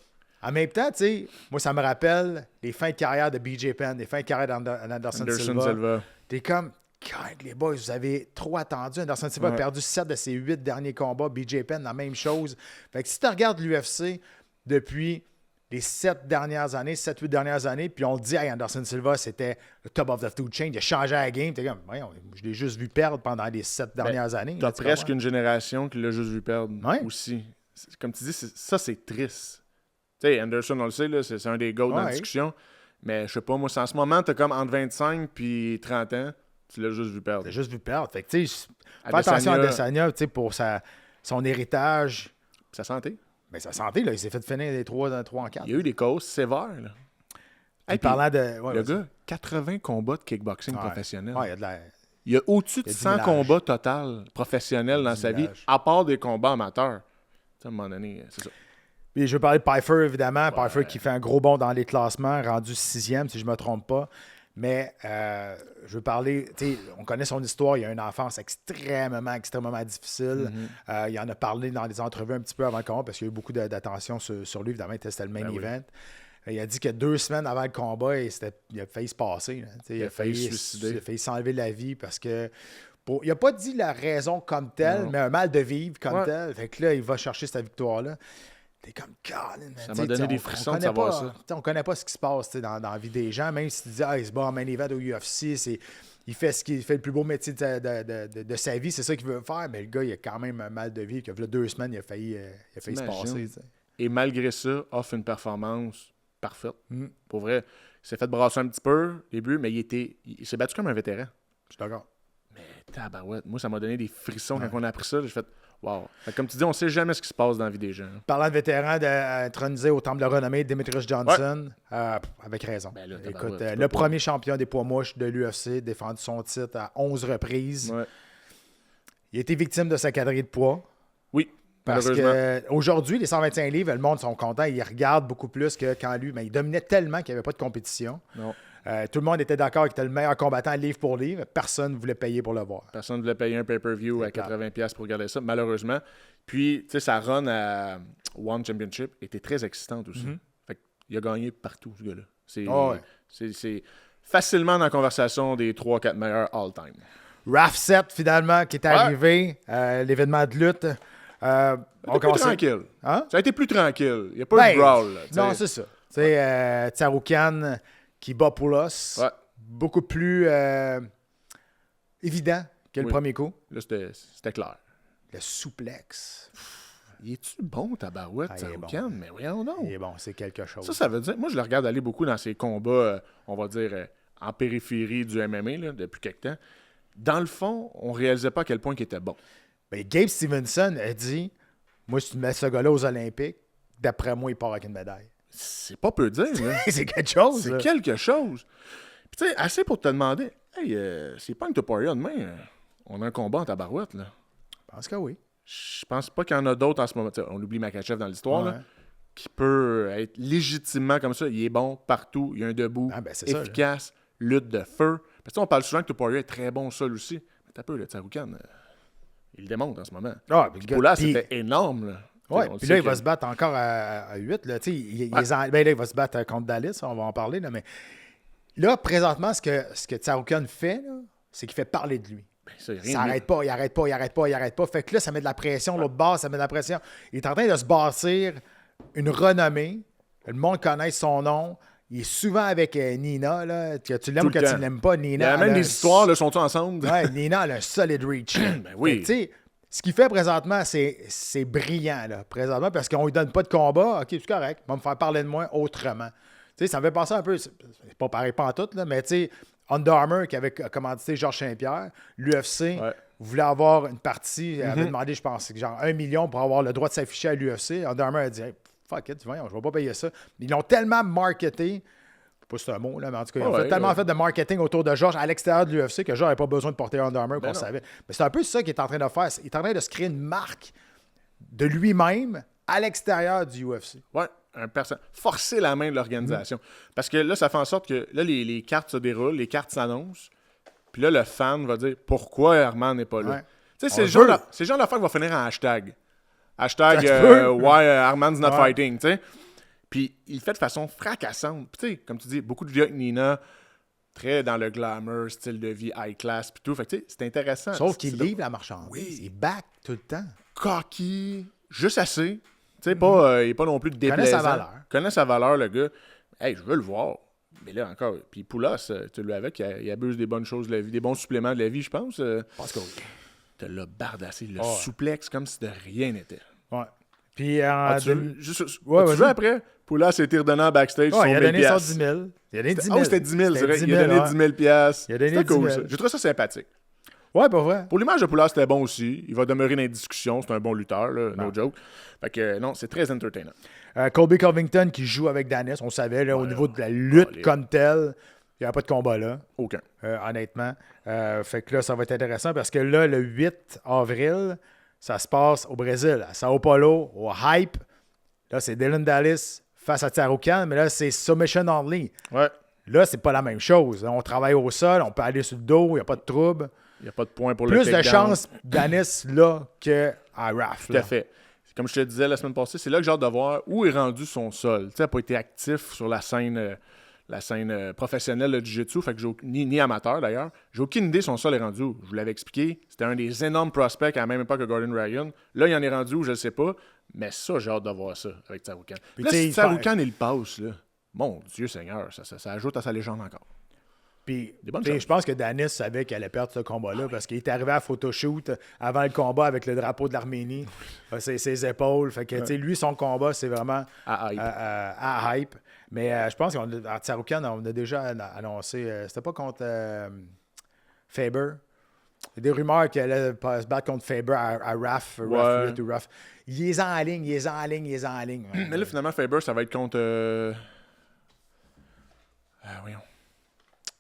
en même temps, tu sais, moi, ça me rappelle les fins de carrière de BJ Penn, les fins de carrière d'Anderson Silva. T'es comme, God, les boys, vous avez trop attendu. Anderson Silva a perdu 7 de ses 8 derniers combats. BJ Penn, la même chose. Fait que si tu regardes l'UFC depuis les 7-8 dernières années, puis on dit, hey, Anderson Silva, c'était le top of the food chain, il a changé la game. T'es comme, voyons, je l'ai juste vu perdre pendant les 7 dernières années. T'as presque une génération qui l'a juste vu perdre aussi. Comme tu dis, ça, c'est triste. Tu sais, Anderson, on le sait, là, c'est un des GOAT dans la discussion. Mais je sais pas, moi, en ce moment, t'as comme entre 25 puis 30 ans, tu l'as juste vu perdre. Tu l'as juste vu perdre. Fait que, tu sais, fais attention à Adesanya, tu sais, pour son héritage. Sa santé. Mais sa santé, là, il s'est fait finir les 3 en 4. Il y a eu des causes sévères, là. Hey, parlant de... le gars, 80 combats de kickboxing professionnels. Ouais, il y a de la... Il y a au-dessus de 100 combats total professionnels dans sa vie, à part des combats amateurs. À un moment donné, c'est ça. Puis je veux parler de Pyfer, évidemment. Pyfer qui fait un gros bond dans les classements, rendu 6e, si je ne me trompe pas. Mais je veux parler, tu sais, on connaît son histoire. Il a une enfance extrêmement difficile. Il en a parlé dans des entrevues un petit peu avant le combat parce qu'il y a eu beaucoup d'attention sur lui. Évidemment, c'était le main event. Il a dit que 2 semaines avant le combat, il a failli se passer. Il a failli se suicider. Il a failli s'enlever la vie parce que... il n'a pas dit la raison comme telle, mais un mal de vivre comme tel. Fait que là, il va chercher cette victoire-là. T'es comme, Colin, ça m'a donné des frissons de savoir ça. On connaît pas ce qui se passe dans la vie des gens. Même si tu dis, il se bat en main event au UFC, il fait le plus beau métier de sa vie, c'est ça qu'il veut faire. Mais le gars, il a quand même un mal de vivre. Il y a 2 semaines, il a failli se passer. T'sais. Et malgré ça, offre une performance parfaite. Pour vrai, il s'est fait brasser un petit peu au début, mais il s'est battu comme un vétéran. Je suis d'accord. Mais tabarouette, moi, ça m'a donné des frissons quand on a appris ça. J'ai fait... Wow. Comme tu dis, on ne sait jamais ce qui se passe dans la vie des gens. Parlant de vétérans intronisés au temple de renommée, Demetrius Johnson, avec raison. Ben là, écoute, le premier champion des poids mouches de l'UFC, défendu son titre à 11 reprises. Ouais. Il a été victime de sa quadrille de poids. Oui, parce qu'aujourd'hui, les 125 livres, le monde sont contents. Ils regardent beaucoup plus que quand lui. Mais il dominait tellement qu'il n'y avait pas de compétition. Non. Tout le monde était d'accord qu'il était le meilleur combattant livre pour livre. Personne ne voulait payer pour le voir. Personne ne voulait payer un pay-per-view à 80$ pour regarder ça, malheureusement. Puis, tu sais, sa run à One Championship était très excitante aussi. Fait qu'il a gagné partout, ce gars-là. C'est facilement dans la conversation des 3-4 meilleurs all-time. RAF 7, finalement, qui est arrivé. L'événement de lutte. On commence tranquille. Hein? Ça a été plus tranquille. Il n'y a pas eu de brawl. Non, c'est ça. Tsarukyan qui bat Poulos. Ouais. Beaucoup plus évident que le premier coup. Là, c'était clair. Le souplex. Il est-tu bon, tabarouette, Tsarukyan? Bon. Mais voyons donc. Il est bon, c'est quelque chose. Ça veut dire... Moi, je le regarde aller beaucoup dans ses combats, on va dire, en périphérie du MMA, là, depuis quelque temps. Dans le fond, on réalisait pas à quel point il était bon. Ben, Gabe Stevenson a dit, moi, si tu mets ce gars-là aux Olympiques, d'après moi, il part avec une médaille. C'est pas peu dire, là. C'est quelque chose. C'est quelque chose. Puis, tu sais, assez pour te demander, hey, c'est pas une Topuria demain, on a un combat en tabarouette, là. Je pense que oui. Je pense pas qu'il y en a d'autres en ce moment. T'sais, on oublie Makachev dans l'histoire, là, qui peut être légitimement comme ça. Il est bon partout, il y a un debout, efficace, lutte de feu. Parce que on parle souvent que Topuria est très bon seul aussi. Mais t'as peu, le Tsarukyan, il le démontre en ce moment. Poulas, c'était énorme, là. Oui, puis là, il va se battre encore à 8. Là, il va se battre contre Dallas, on va en parler. Là, mais là, présentement, ce que Tsarukyan fait, là, c'est qu'il fait parler de lui. Ça n'arrête pas, il arrête pas. Fait que là, ça met de la pression. L'autre base, ça met de la pression. Il est en train de se bâtir une renommée. Le monde connaît son nom. Il est souvent avec Nina. Là. Tu l'aimes ou que tu ne l'aimes pas, Nina. Il y a même des histoires, là, sont-ils ensemble? Oui, Nina, elle a un solid reach. Ben oui. Ce qu'il fait présentement, c'est brillant, là, présentement, parce qu'on lui donne pas de combat. OK, c'est correct. Il va me faire parler de moi autrement. Ça me fait penser un peu, c'est pas pareil pas en tout, là, mais Under Armour qui avait commandité Georges Saint-Pierre, l'UFC voulait avoir une partie, avait demandé, je pense, genre 1 million pour avoir le droit de s'afficher à l'UFC. Under Armour a dit hey, fuck it, voyons, je vais pas payer ça. Ils l'ont tellement marketé. Je sais pas si c'est un mot, là, mais en tout cas, ils ont tellement fait de marketing autour de Georges à l'extérieur de l'UFC que Georges n'avait pas besoin de porter Under Armour qu'on savait. Mais c'est un peu ça qu'il est en train de faire. Il est en train de se créer une marque de lui-même à l'extérieur du UFC. Ouais, forcer la main de l'organisation. Parce que là, ça fait en sorte que là, les cartes se déroulent, les cartes s'annoncent, puis là, le fan va dire pourquoi Arman n'est pas là. Tu sais, c'est le genre d'affaire qui va finir en hashtag. Hashtag why Arman's not fighting, tu sais. Puis il fait de façon fracassante. Puis tu sais, comme tu dis, beaucoup de vidéos avec Nina, très dans le glamour, style de vie high class, puis tout. Fait que tu sais, c'est intéressant. Sauf qu'il livre la marchandise. Oui. Il back tout le temps. Cocky, juste assez. Tu sais, il n'est pas non plus déplaisant. Connaît sa valeur, le gars. Hey, je veux le voir. Mais là, encore, puis Poulas, tu l'as avec, il abuse des bonnes choses de la vie, des bons suppléments de la vie, je pense. Parce que oui. Tu l'as bardassé, le souplex comme si de rien n'était. Ouais. Puis, tu veux après? Poulas a été redonné en backstage sur 1000$. Il a donné 110 000. Il a donné 10 000. Ah, c'était 10 000, c'est vrai. Il a donné 10 000$. C'était cool, ça. J'ai trouvé ça sympathique. Ouais, pas vrai. Pour l'image de Poulas, c'était bon aussi. Il va demeurer dans les discussions. C'est un bon lutteur, là, no joke. Fait que non, c'est très entertainant. Colby Covington qui joue avec Danis, on savait, là, au niveau de la lutte comme telle, il n'y a pas de combat là. Aucun. Honnêtement. Fait que là, ça va être intéressant parce que là, le 8 avril, ça se passe au Brésil, à Sao Paulo, au Hype. Là, c'est Dylan Dallas face à Tsarukyan, mais là, c'est Submission Only. Ouais. Là, c'est pas la même chose. On travaille au sol, on peut aller sur le dos, il n'y a pas de trouble. Il n'y a pas de point pour plus le takedown. Plus de chance Danis là qu'à Raf. Tout à fait. Comme je te disais la semaine passée, c'est là que j'ai hâte de voir où est rendu son sol. Tu sais, il n'a pas été actif sur la scène professionnelle de Jiu-Jitsu, fait que ni amateur d'ailleurs. J'ai aucune idée son sol est rendu où. Je vous l'avais expliqué. C'était un des énormes prospects à la même époque que Gordon Ryan. Là, il en est rendu où, je ne sais pas. Mais ça, j'ai hâte de voir ça avec Tsarukyan. Là, si Tsarukyan, il passe, là, mon Dieu Seigneur, ça ajoute à sa légende encore. Puis, je pense que Danis savait qu'il allait perdre ce combat-là parce qu'il est arrivé à photoshoot avant le combat avec le drapeau de l'Arménie. Ses épaules. Fait que, lui, son combat, c'est vraiment à hype. Mais je pense qu'en Tsarukyan, on a déjà annoncé. C'était pas contre Faber. Il y a des rumeurs qu'il allait se battre contre Faber à Raf. Raf. Il est en ligne. Mais là, finalement, Faber, ça va être contre. Voyons.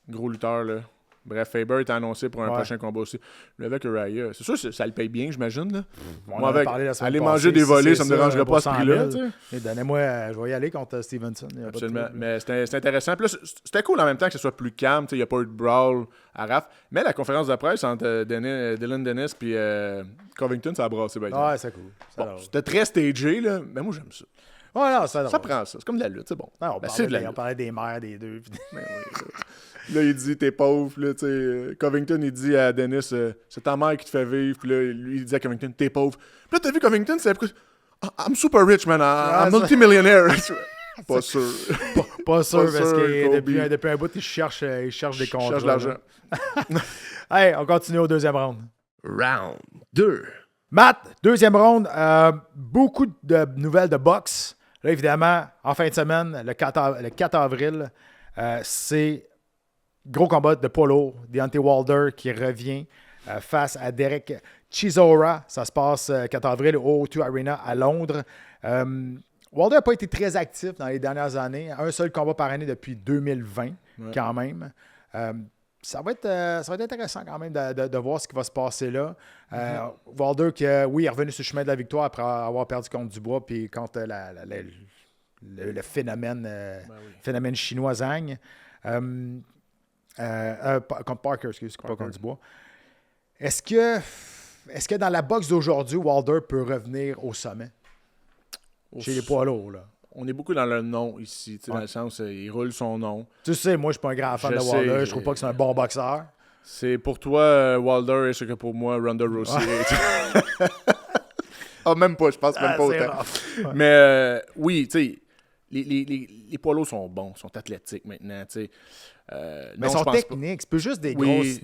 Gros lutteur, là. Bref, Faber est annoncé pour un prochain combat aussi. Lui avec Uriah. C'est sûr que ça le paye bien, j'imagine. Là. Moi, avec aller manger des volets, ça me dérangerait pas à ce prix-là. Donnez-moi, je vais y aller contre Stevenson. Absolument. Mais c'est intéressant. Puis là, c'était cool en même temps que ce soit plus calme. Il n'y a pas eu de brawl à Raf. Mais la conférence de presse entre Dylan Dennis et Covington, ça a brassé. Ouais, c'est cool. Bon, c'était très stagé, là. Mais moi, j'aime ça. Ouais, non, ça Ça prend ça. C'est comme de la lutte, c'est bon. Non, C'est de la on lutte. parlait des mères des deux. Ben oui, là, il dit, t'es pauvre. Là, tu sais, Covington, il dit à Dennis, c'est ta mère qui te fait vivre. Puis là, lui, il dit à Covington, t'es pauvre. Puis là, t'as vu Covington, c'est après, I'm super rich, man. I'm ça- multimillionaire. Pas sûr. Pas sûr, Pas parce sûr, que Kobe. depuis un bout, il cherche des Je contrats. cherche de l'argent. Hey, on continue au deuxième round. Round 2. Matt, deuxième round, beaucoup de nouvelles de boxe. Là, évidemment, en fin de semaine, le 4 avril, c'est gros combat de poids lourd. Deontay Wilder qui revient face à Derek Chisora. Ça se passe 4 avril au O2 Arena à Londres. Wilder n'a pas été très actif dans les dernières années. Un seul combat par année depuis 2020, quand même. Ça va être intéressant quand même de voir ce qui va se passer là. Wilder, qui, oui, est revenu sur le chemin de la victoire après avoir perdu contre Dubois puis contre le phénomène, phénomène chinois Zhang. Contre Parker, excuse, pas contre Dubois. Est-ce que dans la boxe d'aujourd'hui, Wilder peut revenir au sommet? Chez les poids lourds, là. On est beaucoup dans le nom ici, dans le sens, il roule son nom. Tu sais, moi, je suis pas un grand fan de Wilder. Je trouve pas que c'est un bon boxeur. C'est pour toi, Wilder, et ce que pour moi, Ronda Rousey. Ah, même pas, je pense même pas autant. Mais oui, tu sais, les poids lourds sont bons, sont athlétiques maintenant, tu sais. Mais ils sont techniques. C'est pas juste des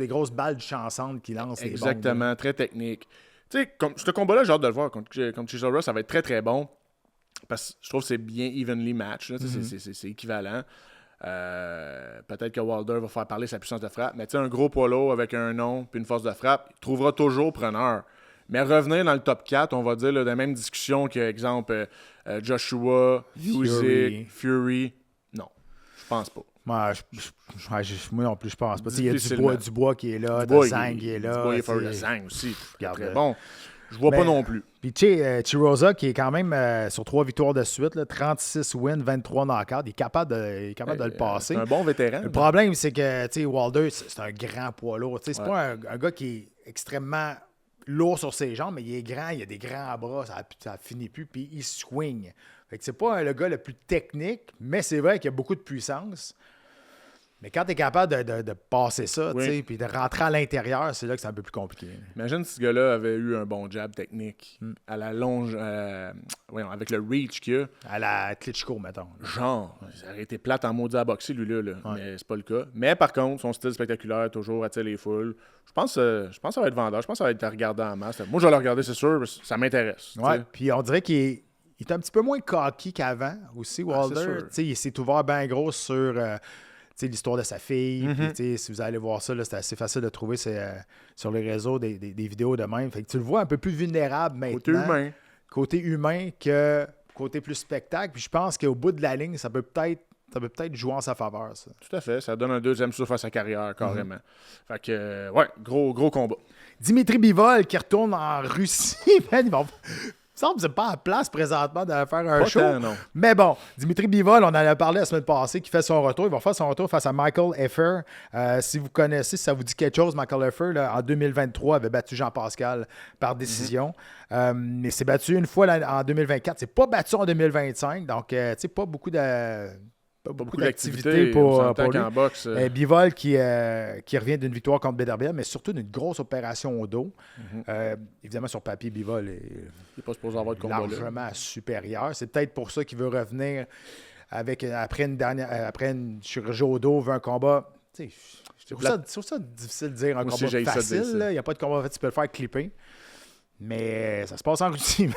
grosses balles chansantes qui lancent les bombes. Exactement, très technique. Tu sais, ce combat-là, j'ai hâte de le voir. Contre Chisora, ça va être très, très bon. Parce que je trouve que c'est bien evenly match. Là, c'est équivalent. Peut-être que Wilder va faire parler sa puissance de frappe. Mais tu sais, un gros poids lourd avec un nom puis une force de frappe, il trouvera toujours preneur. Mais revenir dans le top 4, on va dire, là, dans la même discussion que, exemple, Joshua, Usyk, Fury. Non, je pense pas. Moi non plus, je pense pas. Il y a Dubois qui est là, Zhang qui est là. Dubois, il faut le Zhang aussi. Très bon. bon. Je vois pas non plus. Puis Chiroza, qui est quand même sur 3 victoires de suite, là, 36 wins, 23 knockouts, il est capable de le passer. C'est un bon vétéran. Le problème, c'est que Wilder, c'est un grand poids lourd. C'est pas un gars qui est extrêmement lourd sur ses jambes, mais il est grand, il a des grands bras, ça finit plus, puis il swing. Fait que c'est pas le gars le plus technique, mais c'est vrai qu'il a beaucoup de puissance. Mais quand tu es capable de passer ça, puis de rentrer à l'intérieur, c'est là que c'est un peu plus compliqué. Imagine si ce gars-là avait eu un bon jab technique à la longe, avec le reach qu'il a. À la Klitschko, mettons. Genre, il aurait été plate en maudit à boxer, lui-là. Mais c'est pas le cas. Mais par contre, son style spectaculaire, toujours attire les foules. Je pense que ça va être vendeur. Je pense que ça va être regardé en masse. Moi, je vais le regarder, c'est sûr, parce que ça m'intéresse. Ouais, puis on dirait qu'il est un petit peu moins cocky qu'avant aussi, Wilder. Il s'est ouvert bien gros sur... l'histoire de sa fille. Puis, si vous allez voir ça, c'est assez facile de trouver sur les réseaux des vidéos de même. Fait que tu le vois un peu plus vulnérable maintenant. Côté humain que côté plus spectacle. Puis je pense qu'au bout de la ligne, ça peut peut-être jouer en sa faveur. Ça. Tout à fait. Ça donne un deuxième souffle à sa carrière, carrément. Fait que, gros combat. Dimitri Bivol qui retourne en Russie. Man, il me semble que c'est pas à la place présentement de faire un show. Non. Mais bon, Dimitri Bivol, on en a parlé la semaine passée, qui fait son retour. Il va faire son retour face à Michael Effer. Si vous connaissez, si ça vous dit quelque chose, Michael Effer, là, en 2023, avait battu Jean Pascal par décision. Mais c'est battu une fois en 2024. C'est pas battu en 2025. Donc, tu sais, pas beaucoup d'activité pour lui. En boxe, Bivol qui revient d'une victoire contre Beterbiev, mais surtout d'une grosse opération au dos. Évidemment, sur papier, Bivol est pas supposé avoir de combat largement supérieur. C'est peut-être pour ça qu'il veut revenir après une chirurgie au dos, veut un combat. Je trouve ça difficile de dire un combat facile. Il n'y a pas de combat fait, tu peux le faire clipper. Mais ça se passe en Russie.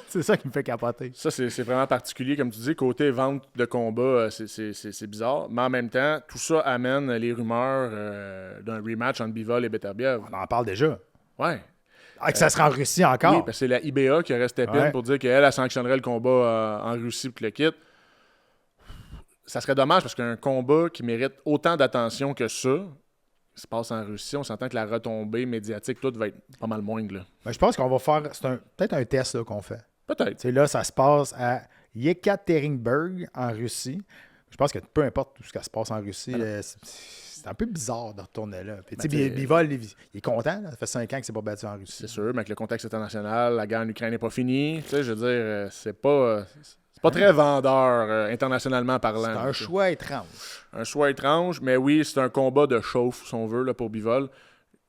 C'est ça qui me fait capoter. Ça, c'est vraiment particulier. Comme tu dis, côté vente de combat, c'est bizarre. Mais en même temps, tout ça amène les rumeurs d'un rematch entre Bivol et Beterbiev. On en parle déjà. Ouais. Que ça sera en Russie encore. Oui, parce que c'est la IBA qui a resté pine pour dire qu'elle sanctionnerait le combat en Russie pour que le quitte. Ça serait dommage parce qu'un combat qui mérite autant d'attention que ça, qui se passe en Russie, on s'entend que la retombée médiatique, tout va être pas mal moindre. Là. Ben, je pense qu'on va faire... C'est peut-être un test là, qu'on fait. Peut-être. Là, ça se passe à Yekaterinburg, en Russie. Je pense que peu importe tout ce qui se passe en Russie, c'est un peu bizarre de retourner là. Puis, Bivol, il est content. Là. Ça fait 5 ans qu'il ne s'est pas battu en Russie. C'est sûr, mais avec le contexte international, la guerre en Ukraine n'est pas finie. Je veux dire, c'est pas C'est pas très vendeur, internationalement parlant. C'est un choix étrange. Un choix étrange, mais oui, c'est un combat de chauffe, si on veut, là, pour Bivol.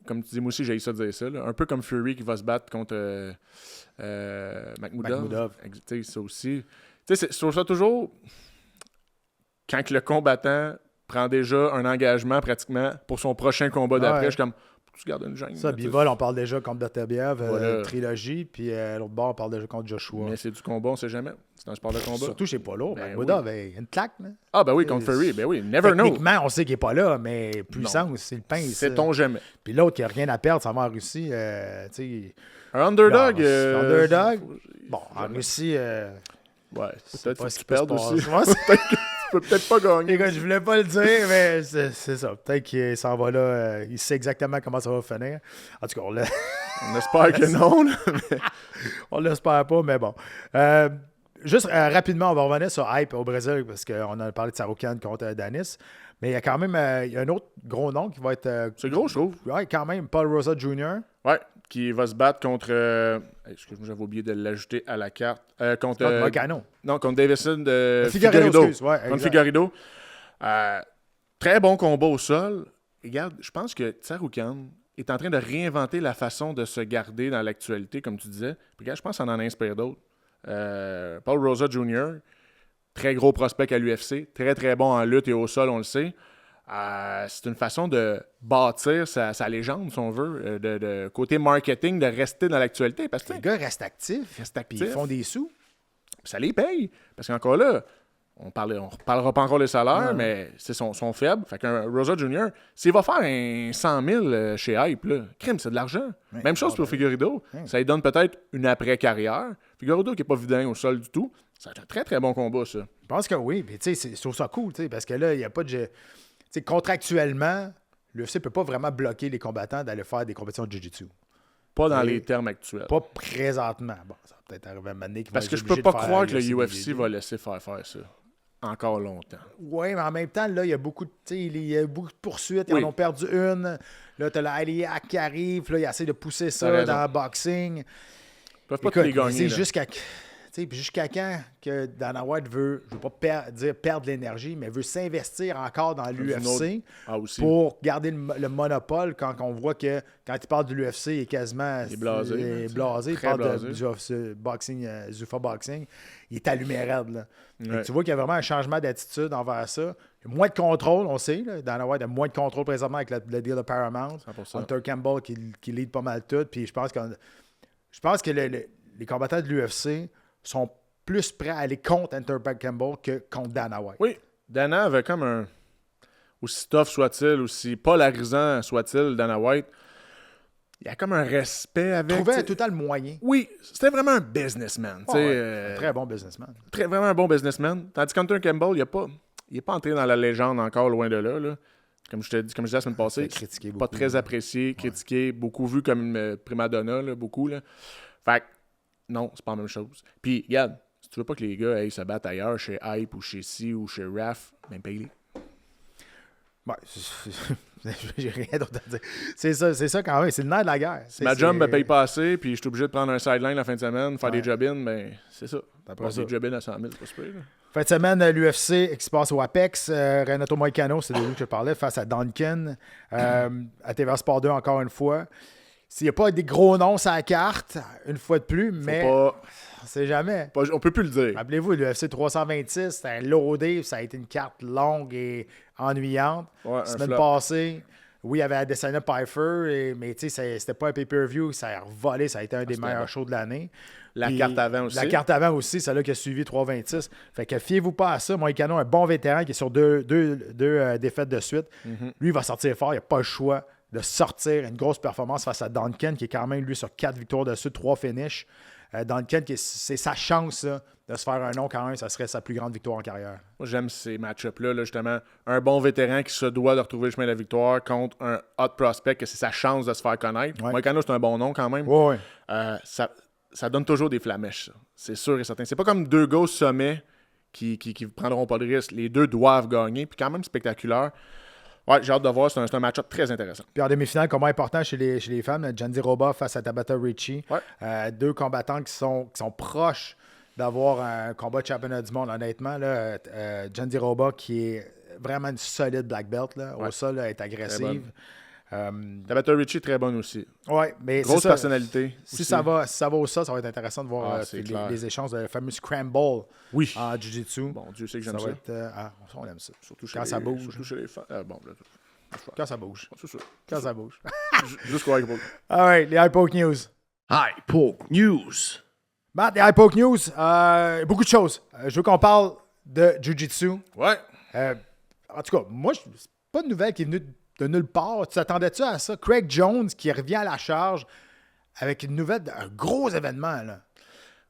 Comme tu dis, moi aussi, j'ai ça de dire ça. Là. Un peu comme Fury qui va se battre contre Makhmoudov. Tu sais, ça aussi. Tu sais, je trouve ça toujours... Quand le combattant prend déjà un engagement pratiquement pour son prochain combat d'après, je suis comme... Tu gardes une gêne. Ça, Bivol, on parle déjà contre Beterbiev, trilogie, puis l'autre bord, on parle déjà contre Joshua. Mais c'est du combat, on sait jamais. C'est un sport de combat. Surtout chez Polo. Ben Makhmoudov, il y a une claque. Là. Ah, ben oui, contre Fury. Ben oui, never know. Techniquement, on sait qu'il n'est pas là, mais puissance, c'est le pain. Sait-on jamais. Puis l'autre qui n'a rien à perdre, ça va en Russie. Tu sais, un underdog. Underdog. Bon, en Russie. Ouais, peut-être pas que ce tu qui peut se perdes aussi. passer. Tu peux peut-être pas gagner. Écoute, je voulais pas le dire, mais c'est ça. Peut-être qu'il s'en va là. Il sait exactement comment ça va finir. En tout cas, On espère que non. Là, mais... on l'espère pas, mais bon. Juste rapidement, on va revenir sur Hype au Brésil, parce qu'on a parlé de Saroukan contre Danis. Mais il y a quand même il y a un autre gros nom qui va être... c'est gros, je trouve. Oui, quand même. Paul Rosa Jr. Ouais, qui va se battre contre... excuse-moi, j'avais oublié de l'ajouter à la carte. Contre... Moicano. Non, contre Davison de Figueiredo. Contre Figueiredo. Très bon combat au sol. Regarde, je pense que Tsarukyan est en train de réinventer la façon de se garder dans l'actualité, comme tu disais. Puis regarde, je pense qu'on en inspire d'autres. Paul Rosa Jr., très gros prospect à l'UFC, très très bon en lutte et au sol, on le sait. C'est une façon de bâtir sa légende, si on veut, de côté marketing, de rester dans l'actualité. Parce que Les gars restent actifs. Puis ils font des sous. Ça les paye. Parce qu'encore là, on reparlera pas encore des salaires, mais c'est sont faibles. Fait qu'un Rosa Jr., s'il va faire un 100 000 chez Hype, là, crime, c'est de l'argent. Même chose pour Figueiredo. Ça lui donne peut-être une après-carrière. Figueiredo qui n'est pas vilain au sol du tout. C'est un très, très bon combat, ça. Je pense que oui. Puis, tu sais, je trouve ça cool, tu sais, parce que là, il n'y a pas de... Tu sais, contractuellement, l'UFC ne peut pas vraiment bloquer les combattants d'aller faire des compétitions de Jiu-Jitsu. Pas dans les termes actuels. Pas présentement. Bon, ça va peut-être arriver à un moment donné parce que je peux pas croire que le UFC va laisser faire ça. Encore longtemps. Oui, mais en même temps, là, il y a beaucoup de poursuites. Ils en ont perdu une. Là, tu as la Aliak qui arrive. Là, ils essaient de pousser ça dans le boxing. Ils peuvent pas tous les gagner. Jusqu'à quand que Dana White veut, je ne veux pas dire perdre l'énergie, mais veut s'investir encore dans l'UFC pour garder le monopole quand on voit que quand il parle de l'UFC, il est quasiment blasé. Il parle de boxing, Zuffa Boxing. Il est allumé raide. Là. Ouais. Tu vois qu'il y a vraiment un changement d'attitude envers ça. Il y a moins de contrôle, on sait. Là. Dana White a moins de contrôle présentement avec le deal de Paramount. 100%. Hunter Campbell qui lead pas mal tout. Puis je pense que les combattants de l'UFC sont plus prêts à aller contre Hunter Campbell que contre Dana White. Oui, Dana avait comme un... Aussi tough soit-il, aussi polarisant soit-il, Dana White, il y a comme un respect avec... Il trouvait tout le temps le moyen. Oui, c'était vraiment un businessman. Un très bon businessman. Vraiment un bon businessman. Tandis qu'Hunter Campbell, il n'est pas entré dans la légende encore, loin de là. Comme je disais la semaine passée, pas très apprécié, critiqué, beaucoup vu comme prima donna, là, beaucoup. Là. Fait que, non, c'est pas la même chose. Puis, regarde, si tu veux pas que les gars aillent se battre ailleurs, chez Hype ou chez C ou chez RAF, ben paye-les. Ouais, j'ai rien d'autre à dire. C'est ça quand même, c'est le nerf de la guerre. Si ma job me paye pas assez, puis je suis obligé de prendre un sideline la fin de semaine, faire des job-ins, ben c'est ça. Des job-ins à 100 000, c'est pas super. Fin de semaine, l'UFC qui se passe au Apex. Renato Moicano, c'est de lui que je parlais, face à Duncan. À TVA Sport 2, encore une fois. S'il n'y a pas des gros noms sur la carte, une fois de plus, mais on ne sait jamais. On peut plus le dire. Rappelez-vous, l'UFC 326, c'était un loadé, ça a été une carte longue et ennuyante. La semaine passée, oui, il y avait Adesanya Pfeiffer, mais c'était pas un pay-per-view, ça a volé, ça a été un des meilleurs shows de l'année. La carte avant aussi. La carte avant aussi, celle-là qui a suivi 326. Fait que fiez-vous pas à ça. Moicano, un bon vétéran qui est sur deux défaites de suite. Mm-hmm. Lui, il va sortir fort, il n'y a pas le choix de sortir une grosse performance face à Duncan, qui est quand même, lui, sur 4 victoires dessus, 3 finishes. Duncan, c'est sa chance là, de se faire un nom quand même, ça serait sa plus grande victoire en carrière. Moi, j'aime ces match-ups-là, justement. Un bon vétéran qui se doit de retrouver le chemin de la victoire contre un hot prospect, que c'est sa chance de se faire connaître. Ouais. Moicano, c'est un bon nom quand même. Ouais. Ça donne toujours des flamèches, ça. C'est sûr et certain. C'est pas comme deux gars au sommet qui prendront pas de risque. Les deux doivent gagner, puis quand même spectaculaire. Ouais, j'ai hâte de voir. C'est un match-up très intéressant. Puis en demi-finale, combat important chez les femmes, Jandiroba face à Tabata Ricci. Ouais. Deux combattants qui sont proches d'avoir un combat de championnat du monde, honnêtement. Là, Jan Diroba, qui est vraiment une solide black belt, là, au sol, là, est agressive. Tabata Ricci, très bonne aussi. Ouais, mais Grosse c'est ça. personnalité. Si ça va au sol, ça va être intéressant de voir c'est clair. les échanges, le fameux scramble Oui. en jiu-jitsu. Bon, Dieu sait que j'aime Ça ça. va être, on aime ça. Surtout chez Quand ça bouge. Surtout chez les femmes. Bon, là, Quand ça bouge. c'est ça. Quand ça bouge. Jusqu'au high poke. All right, les High Poke News. High Poke News. Matt, les High Poke News, beaucoup de choses. Je veux qu'on parle de Jiu-Jitsu. Ouais. En tout cas, moi, c'est pas une nouvelle qui est venue de nulle part. Tu t'attendais-tu à ça? Craig Jones qui revient à la charge avec une nouvelle, un gros événement, là.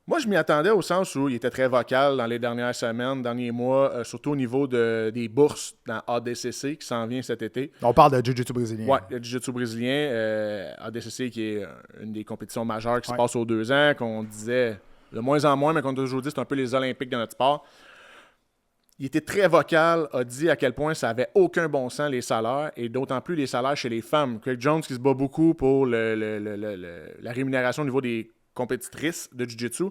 Moi, je m'y attendais au sens où il était très vocal dans les dernières semaines, derniers mois, surtout au niveau des bourses dans ADCC qui s'en vient cet été. On parle de Jiu-Jitsu brésilien. Oui, le Jiu-Jitsu brésilien, ADCC qui est une des compétitions majeures qui se passe aux 2 ans, qu'on disait de moins en moins, mais qu'on a toujours dit c'est un peu les Olympiques de notre sport. Il était très vocal, a dit à quel point ça n'avait aucun bon sens les salaires, et d'autant plus les salaires chez les femmes. Craig Jones qui se bat beaucoup pour la rémunération au niveau des compétitrices de Jiu-Jitsu.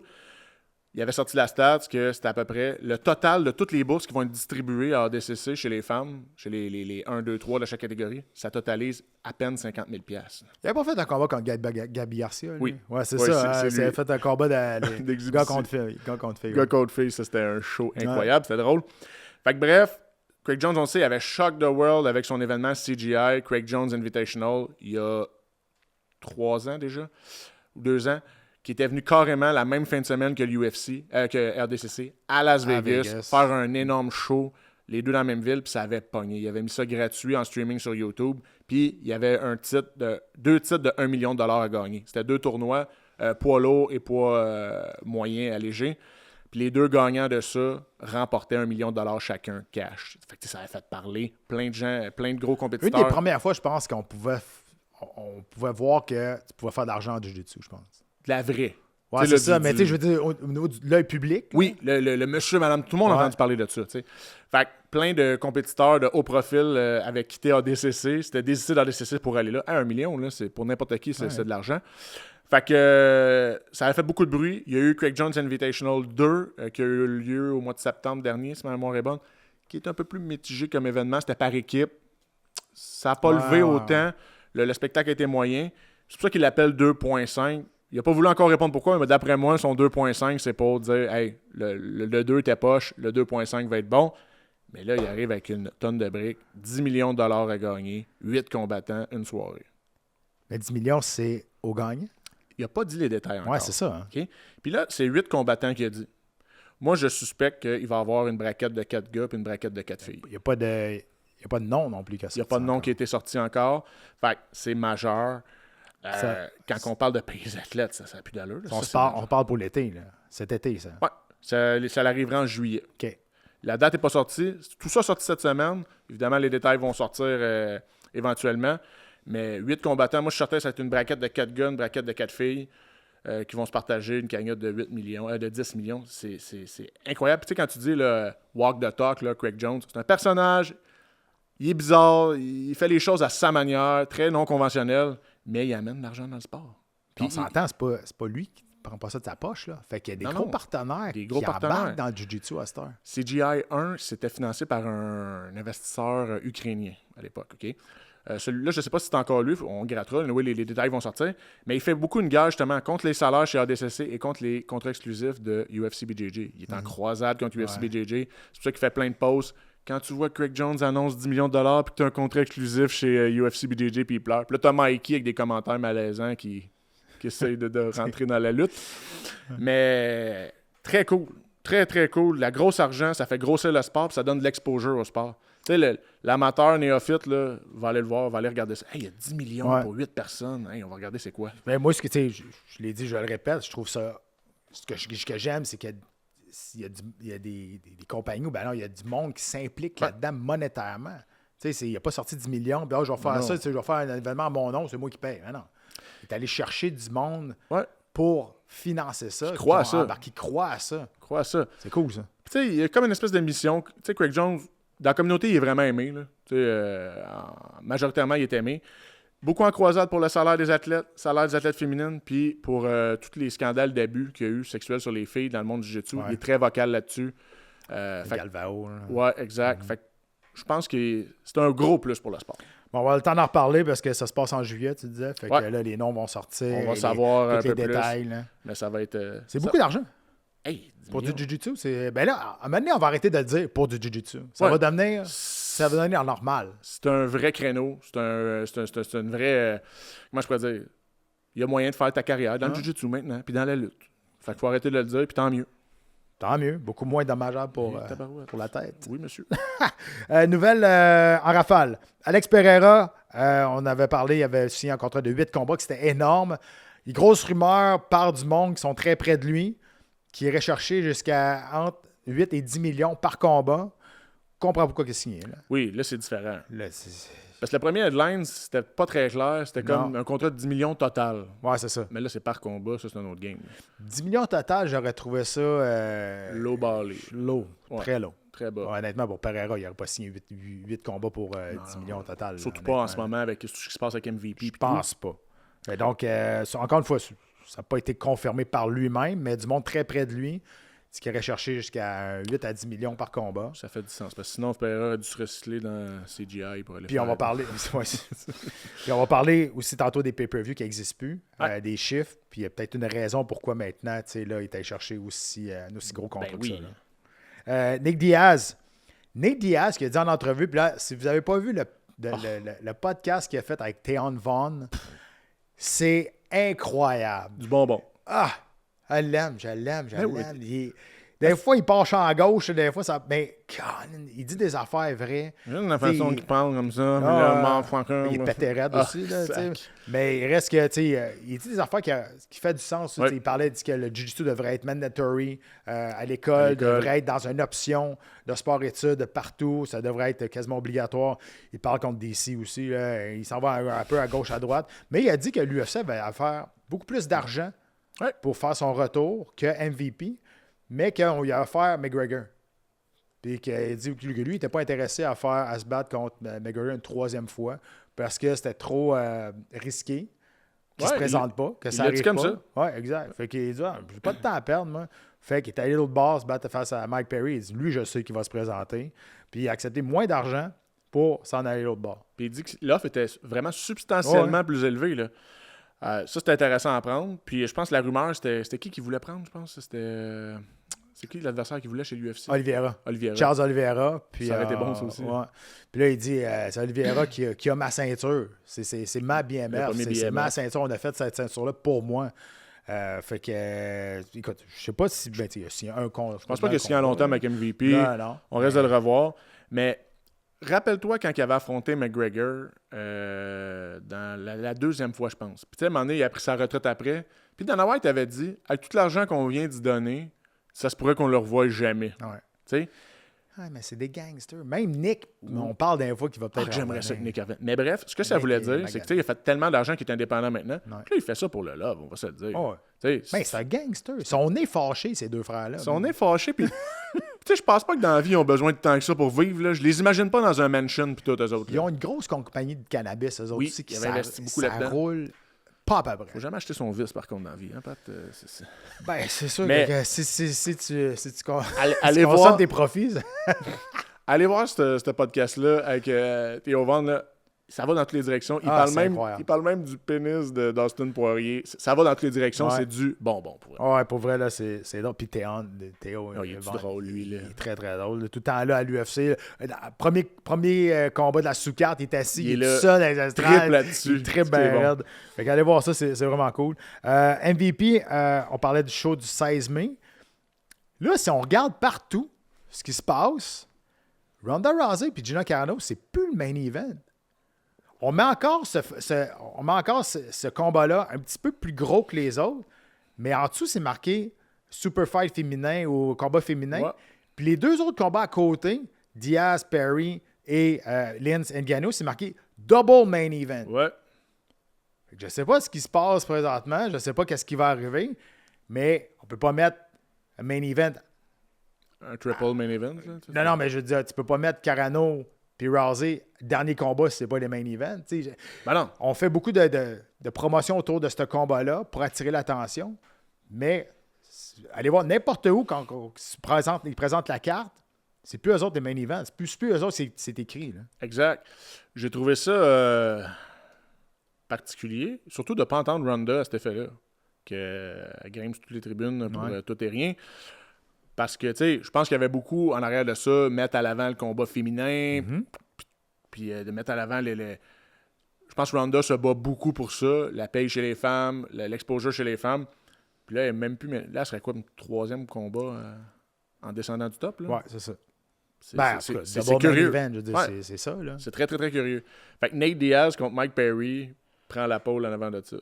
Il avait sorti la stat que c'était à peu près le total de toutes les bourses qui vont être distribuées à ADCC chez les femmes, chez les 1, 2, 3 de chaque catégorie. Ça totalise à peine 50 000 $. Il n'avait pas fait un combat contre Gabi Garcia, lui? Oui. Ouais, c'est Ouais, ça. c'est Il avait lui. fait un combat de D'exhibition. gars contre fille. Gars contre fille, ça c'était un show incroyable, c'était drôle. Fait que bref, Craig Jones, on le sait, il avait Shock the World avec son événement CGI, Craig Jones Invitational, il y a 3 ans déjà, ou 2 ans, qui était venu carrément la même fin de semaine que l'UFC, que RDCC, à Las Vegas, faire un énorme show, les deux dans la même ville, puis ça avait pogné. Il avait mis ça gratuit en streaming sur YouTube, puis il y avait deux titres de 1 million de dollars à gagner. C'était 2 tournois, poids lourd et poids moyen allégé. Puis les 2 gagnants de ça remportaient 1 million de dollars chacun cash. Fait que ça avait fait parler plein de gens, plein de gros Une compétiteurs. des premières fois, je pense qu'on pouvait voir que tu pouvais faire de l'argent en Jiu-Jitsu, je pense. De la vraie. Ouais, Tu sais, c'est ça, mais tu sais, je veux dire, au niveau de l'œil public. Oui, le monsieur, madame, tout le monde a entendu parler de ça. T'sais. Fait que plein de compétiteurs de haut profil avaient quitté ADCC. C'était désisté d'ADCC pour aller là. 1 million, là, c'est pour n'importe qui, c'est de l'argent. Fait que ça a fait beaucoup de bruit. Il y a eu Craig Jones Invitational 2 qui a eu lieu au mois de septembre dernier, si ma mémoire est bonne, qui est un peu plus mitigé comme événement. C'était par équipe. Ça n'a pas levé autant. Le spectacle a été moyen. C'est pour ça qu'il l'appelle 2.5. Il n'a pas voulu encore répondre pourquoi, mais d'après moi, son 2.5, c'est pour dire « Hey, le 2 était poche, le 2.5 va être bon. » Mais là, il arrive avec une tonne de briques, 10 millions de dollars à gagner, 8 combattants, une soirée. Mais 10 millions, c'est au gagnant? Il n'a pas dit les détails encore. Ouais, c'est ça. Hein? Okay? Puis là, c'est 8 combattants qui a dit. Moi, je suspecte qu'il va y avoir une braquette de 4 gars et une braquette de 4 filles. Il n'y a pas de nom non plus. Il n'y a pas de nom qui a été sorti encore. Fait que c'est majeur. Quand on parle de pays athlètes, ça n'a plus d'allure. On parle pour l'été, là. Cet été, ça. Ouais, ça arrivera en juillet. OK. La date n'est pas sortie. Tout ça sorti cette semaine. Évidemment, les détails vont sortir éventuellement. Mais 8 combattants. Moi, je suis certain que ça va être une braquette de 4 gars, une braquette de 4 filles qui vont se partager une cagnotte de 8 millions, de 10 millions. C'est incroyable. Puis, tu sais, quand tu dis le walk the talk, là, Craig Jones, c'est un personnage. Il est bizarre. Il fait les choses à sa manière, très non conventionnelle. Mais il amène de l'argent dans le sport. Puis on s'entend, c'est pas lui qui prend pas ça de sa poche, là. Fait qu'il y a des gros partenaires qui embarquent dans le Jiu-Jitsu à cette heure. CGI 1, c'était financé par un investisseur ukrainien à l'époque, OK? Celui-là, je ne sais pas si c'est encore lui, on grattera, oui, les détails vont sortir, mais il fait beaucoup une guerre justement contre les salaires chez ADCC et contre les contrats exclusifs de UFC BJJ. Il est en croisade contre UFC BJJ, c'est pour ça qu'il fait plein de posts. Quand tu vois Craig Jones annonce 10 millions de dollars puis que tu as un contrat exclusif chez UFC BJJ puis il pleure. Puis là, tu as Mikey avec des commentaires malaisants qui essayent de rentrer dans la lutte. Mais très cool. Très, très cool. La grosse argent, ça fait grossir le sport puis ça donne de l'exposure au sport. Tu sais, l'amateur néophyte là, va aller le voir, va aller regarder ça. Hey, il y a 10 millions pour 8 personnes. Hey, on va regarder c'est quoi. Mais moi, ce que tu sais, je l'ai dit, je le répète, je trouve ça. Ce que j'aime, c'est qu'il y a des compagnies où il y a du monde qui s'implique là-dedans monétairement. Tu sais, il n'a pas sorti 10 millions, puis je vais faire ça, je vais faire un événement à mon nom, c'est moi qui paye. Mais non. Il est allé chercher du monde pour financer ça. Qui croit à ça. Qui croit à ça. C'est cool, ça. Tu sais, il y a comme une espèce de mission. Tu sais, Craig Jones, dans la communauté, il est vraiment aimé. Là. Majoritairement, il est aimé. Beaucoup en croisade pour le salaire des athlètes féminines, puis pour tous les scandales d'abus qu'il y a eu sexuels sur les filles dans le monde du jiu-jitsu. Ouais. Il est très vocal là-dessus. Fait que- Galvao. Là. ouais, exact. Fait que je pense que c'est un gros plus pour le sport. Bon, on va avoir le temps d'en reparler parce que ça se passe en juillet, tu disais. Fait que Ouais. là, les noms vont sortir. On va savoir tous un les peu plus. détails. Là. Mais ça va être... C'est ça- beaucoup d'argent. Hey, 10 Pour millions. du jiu-jitsu, c'est. Ben là, à un moment donné, on va arrêter de le dire pour du jiu-jitsu. Ça Ouais. va devenir normal. C'est un vrai créneau. C'est une vraie... comment je pourrais dire? Il y a moyen de faire ta carrière dans le jiu-jitsu maintenant, puis dans la lutte. Fait qu'il faut arrêter de le dire, puis tant mieux. Tant mieux. Beaucoup moins dommageable Tabarouette. pour la tête. Oui, monsieur. Nouvelle en rafale. Alex Pereira, on avait parlé, il avait signé un contrat de 8 combats, que c'était énorme. Les grosses rumeurs partent du monde qui sont très près de lui, qui irait chercher jusqu'à entre 8 et 10 millions par combat. Je comprends pourquoi il a signé. Là. Oui, là, c'est différent. Là, Parce que le premier headline, c'était pas très clair. C'était comme Non. un contrat de 10 millions total. Ouais, c'est ça. Mais là, c'est par combat. Ça, c'est un autre game. 10 millions total, j'aurais trouvé ça Low ballé. low, Ouais. très low. Très bas. Ouais, honnêtement, pour Pereira, il n'aurait pas signé 8 combats pour 10 millions total. Surtout là, pas en honnêtement. ce moment avec tout ce qui se passe avec MVP. Je pis pense pas. Mais donc, encore une fois, ça n'a pas été confirmé par lui-même, mais du monde très près de lui, ce qui aurait cherché jusqu'à 8 à 10 millions par combat. tout. Ça fait du sens. Parce que sinon, Pereira a dû se recycler dans CGI pour aller Puis faire... on va parler. Ouais, c'est ça. Puis on va parler aussi tantôt des pay-per-views qui n'existent plus, Ouais. des chiffres. Puis il y a peut-être une raison pourquoi maintenant, tu sais, là, il est allé chercher aussi un aussi gros contrat Ben que oui. ça. Là. Nick Diaz. Nick Diaz qui a dit en entrevue, puis là, si vous n'avez pas vu le podcast qu'il a fait avec Theon Vaughn, c'est incroyable. Du bonbon. Ah! Je l'aime. Ben oui. Des fois, il penche en gauche, des fois, ça. Mais, Colin, il dit des affaires vraies. J'aime la façon T'sais, qu'il parle comme ça. mais Ah, là, m'en fout encore. il est pété raide aussi, là, tu sais. sac. Mais il reste que, tu sais, il dit des affaires qui fait du sens. Tu sais, Ouais. Il parlait que le jiu-jitsu devrait être mandatory à l'école, devrait être dans une option de sport-études partout, ça devrait être quasiment obligatoire. Il parle contre DC aussi, là, il s'en va un peu à gauche, à droite. Mais il a dit que l'UFC va faire beaucoup plus d'argent Ouais. pour faire son retour que MVP, mais qu'on lui a offert McGregor. Puis qu'il dit que lui, il n'était pas intéressé à se battre contre McGregor une troisième fois parce que c'était trop risqué, qu'il Ouais, se présente pas, que il ça l'a arrive dit comme pas. ça. Oui, exact. Fait qu'il dit, j'ai pas de temps à perdre, moi. Fait qu'il est allé l'autre bord se battre face à Mike Perry. Il dit, lui, je sais qu'il va se présenter. Puis il a accepté moins d'argent pour s'en aller l'autre bord. Puis il dit que l'offre était vraiment substantiellement plus élevée. Là. Ça, c'était intéressant à prendre. Puis je pense que la rumeur, c'était qui voulait prendre, je pense? C'était... c'est qui l'adversaire qui voulait chez l'UFC? Oliveira. Oliveira. Charles Oliveira. Puis, Ça aurait été bon, ça aussi. ouais. Puis là, il dit, c'est Oliveira qui a ma ceinture. C'est ma Il a BMF. pas mis C'est BMF. ma ceinture. On a fait cette ceinture-là pour moi. Fait que, écoute, je sais pas si il a signé un compte. Je pense pas qu'il a signé à long terme avec MVP. Non. On reste de le revoir. Mais rappelle-toi quand il avait affronté McGregor dans la deuxième fois, je pense. Puis tu sais, à un moment donné, il a pris sa retraite après. Puis Dana White avait dit, avec tout l'argent qu'on vient d'y donner, ça se pourrait qu'on le revoie jamais. Ouais. Tu sais? Ah, mais c'est des gangsters. Même Nick, on parle d'un fois qu'il va peut-être. J'aimerais ça que revenir. Nick revienne. Mais bref, ce que ça Nick voulait est dire, c'est que tu sais, il a fait tellement d'argent qu'il est indépendant maintenant. Puis là, il fait ça pour le love, on va se le dire. Ouais. Tu sais, Mais c'est un gangster. Ils sont nés fâchés, ces deux frères-là. si on est fâché, puis tu sais, je pense pas que dans la vie, ils ont besoin de tant que ça pour vivre. Là. Je les imagine pas dans un mansion, puis tous eux autres. Ils ont une grosse compagnie de cannabis, eux autres Oui, aussi, qui ils avaient investi beaucoup ça là-dedans. roule pas à peu près. Faut jamais acheter son vice, par contre, dans la vie, hein, Pat? Ben, c'est sûr Mais- que si tu Allez consommes voir, tes profits, allez voir ce podcast-là avec Théo Van. Là. Ça va dans toutes les directions. Il, c'est incroyable. il parle même du pénis d'Austin Poirier. Ça va dans toutes les directions. Ouais. C'est du bonbon pour elle. ouais, pour vrai, là, c'est drôle. Puis Théo, Il est drôle, lui. Là. il est très, très drôle. Tout le temps là, à l'UFC, premier combat de la sous-carte, il est assis, il est là, tout seul dans les estrades. triple là-dessus. Il triple C'est bien bon. raide. Fait qu'allez voir ça, c'est vraiment cool. MVP, on parlait du show du 16 mai. Là, si on regarde partout ce qui se passe, Ronda Rousey et Gina Carano, c'est plus le main event. On met encore ce combat-là un petit peu plus gros que les autres, mais en dessous, c'est marqué Super Fight féminin ou combat féminin. Ouais. Puis les deux autres combats à côté, Diaz, Perry et Lince Ngannou, c'est marqué Double Main Event. Ouais. Fait que je ne sais pas ce qui se passe présentement, je ne sais pas qu'est-ce qui va arriver, mais on ne peut pas mettre un Main Event. Un triple main event. Là, Non, mais je veux dire, tu peux pas mettre Carano Puis Rousey, dernier combat, c'est pas les main events. Ben non. On fait beaucoup de promotion autour de ce combat-là pour attirer l'attention, mais allez voir n'importe où quand ils présentent la carte, c'est plus eux autres les main events. C'est plus eux autres, c'est écrit. Là. Exact. J'ai trouvé ça particulier, surtout de ne pas entendre Ronda à cet effet-là, qu'elle grimpe sur toutes les tribunes pour tout et rien. Parce que, tu sais, je pense qu'il y avait beaucoup en arrière de ça, mettre à l'avant le combat féminin, puis de mettre à l'avant Je pense que Ronda se bat beaucoup pour ça, la paye chez les femmes, l'exposure chez les femmes. Puis là, elle est même plus... Là, ce serait quoi, le troisième combat en descendant du top, là? Ouais, c'est ça. C'est curieux. Event, je veux dire, c'est ça, là. C'est très, très, très curieux. Fait que Nate Diaz contre Mike Perry prend la pole en avant de ça.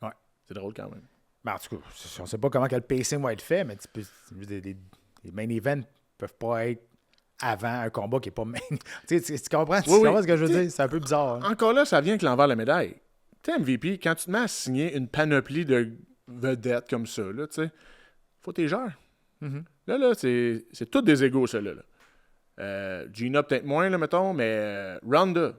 Ouais. C'est drôle quand même. Ben, en tout cas, on ne sait pas comment le pacing va être fait, mais les main events peuvent pas être avant un combat qui n'est pas main. Tu comprends? Tu comprends ce que je veux dire? C'est un peu bizarre. Hein? Encore là, ça vient avec l'envers de la médaille. Tu sais, MVP, quand tu te mets à signer une panoplie de vedettes comme ça, là, tu sais, faut t'es gères. Là, c'est tous des égaux, ceux-là. Gina, peut-être moins, là, mettons, mais Ronda,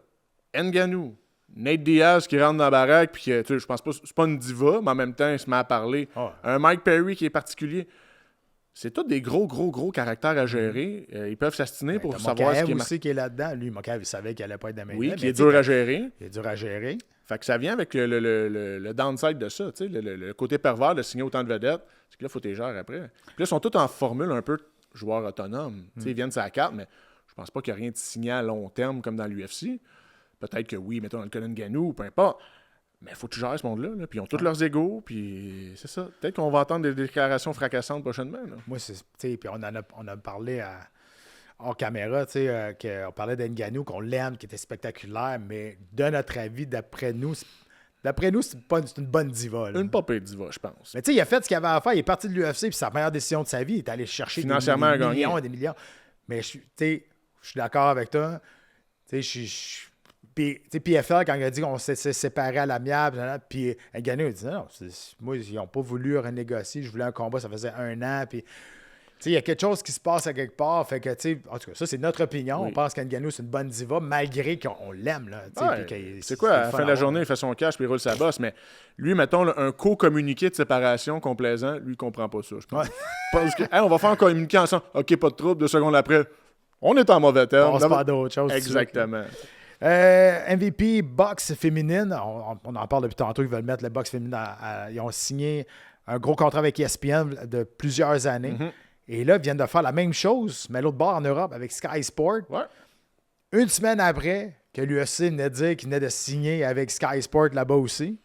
Ngannou, Nate Diaz qui rentre dans la baraque, puis je pense pas, c'est pas une diva, mais en même temps, il se met à parler. Un Mike Perry qui est particulier. C'est tous des gros caractères à gérer. Ils peuvent s'astiner pour savoir ce qui est aussi qui est là-dedans. Lui, Mokaev, il savait qu'il allait pas être dans Oui, qui est dur à gérer. Il est dur à gérer. Fait que ça vient avec le downside de ça, le côté pervers de signer autant de vedettes. C'est que là, il faut t'es gères après. Puis là, ils sont tous en formule un peu joueurs autonomes. Ils viennent sur la carte, mais je pense pas qu'il y a rien de signé à long terme comme dans l'UFC. Peut-être que oui, mettons dans le cas d'Ngannou, peu importe. Mais il faut que tu gères ce monde-là. Là. Puis ils ont tous leurs égos. Puis c'est ça. Peut-être qu'on va entendre des déclarations fracassantes prochainement. Là. Moi, puis on a parlé hors caméra, qu'on parlait d'Ngannou, qu'on l'aime, qui était spectaculaire, mais de notre avis, d'après nous, c'est une bonne diva. Là. Une pas pire diva, je pense. Mais tu sais, il a fait ce qu'il avait à faire. Il est parti de l'UFC, puis sa meilleure décision de sa vie, il est allé chercher financièrement des millions et des millions. Mais je suis d'accord avec toi. Tu sais, puis PFL, quand il a dit qu'on s'est séparés à l'amiable, puis Ngannou a dit non, moi, ils n'ont pas voulu renégocier. Je voulais un combat, ça faisait 1 an. Puis, il y a quelque chose qui se passe à quelque part. Fait que, en tout cas, ça, c'est notre opinion. Oui. On pense qu'Ngannou, c'est une bonne diva, malgré qu'on l'aime. Là, c'est quoi, à la fin de la journée, il fait son cash puis il roule sa bosse. Mais lui, mettons, là, un co-communiqué de séparation complaisant, lui, il comprend pas ça, je pense. Parce que, on va faire un communiqué ensemble. OK, pas de trouble. 2 secondes après, on est en mauvais terme. On se parle d'autre chose. Exactement. MVP boxe féminine, on en parle depuis tantôt, ils veulent mettre le boxe féminine ils ont signé un gros contrat avec ESPN de plusieurs années. Et là, ils viennent de faire la même chose, mais l'autre bord en Europe avec Sky Sport. Ouais. Une semaine après que l'UFC venait de dire qu'il venait de signer avec Sky Sport là-bas aussi.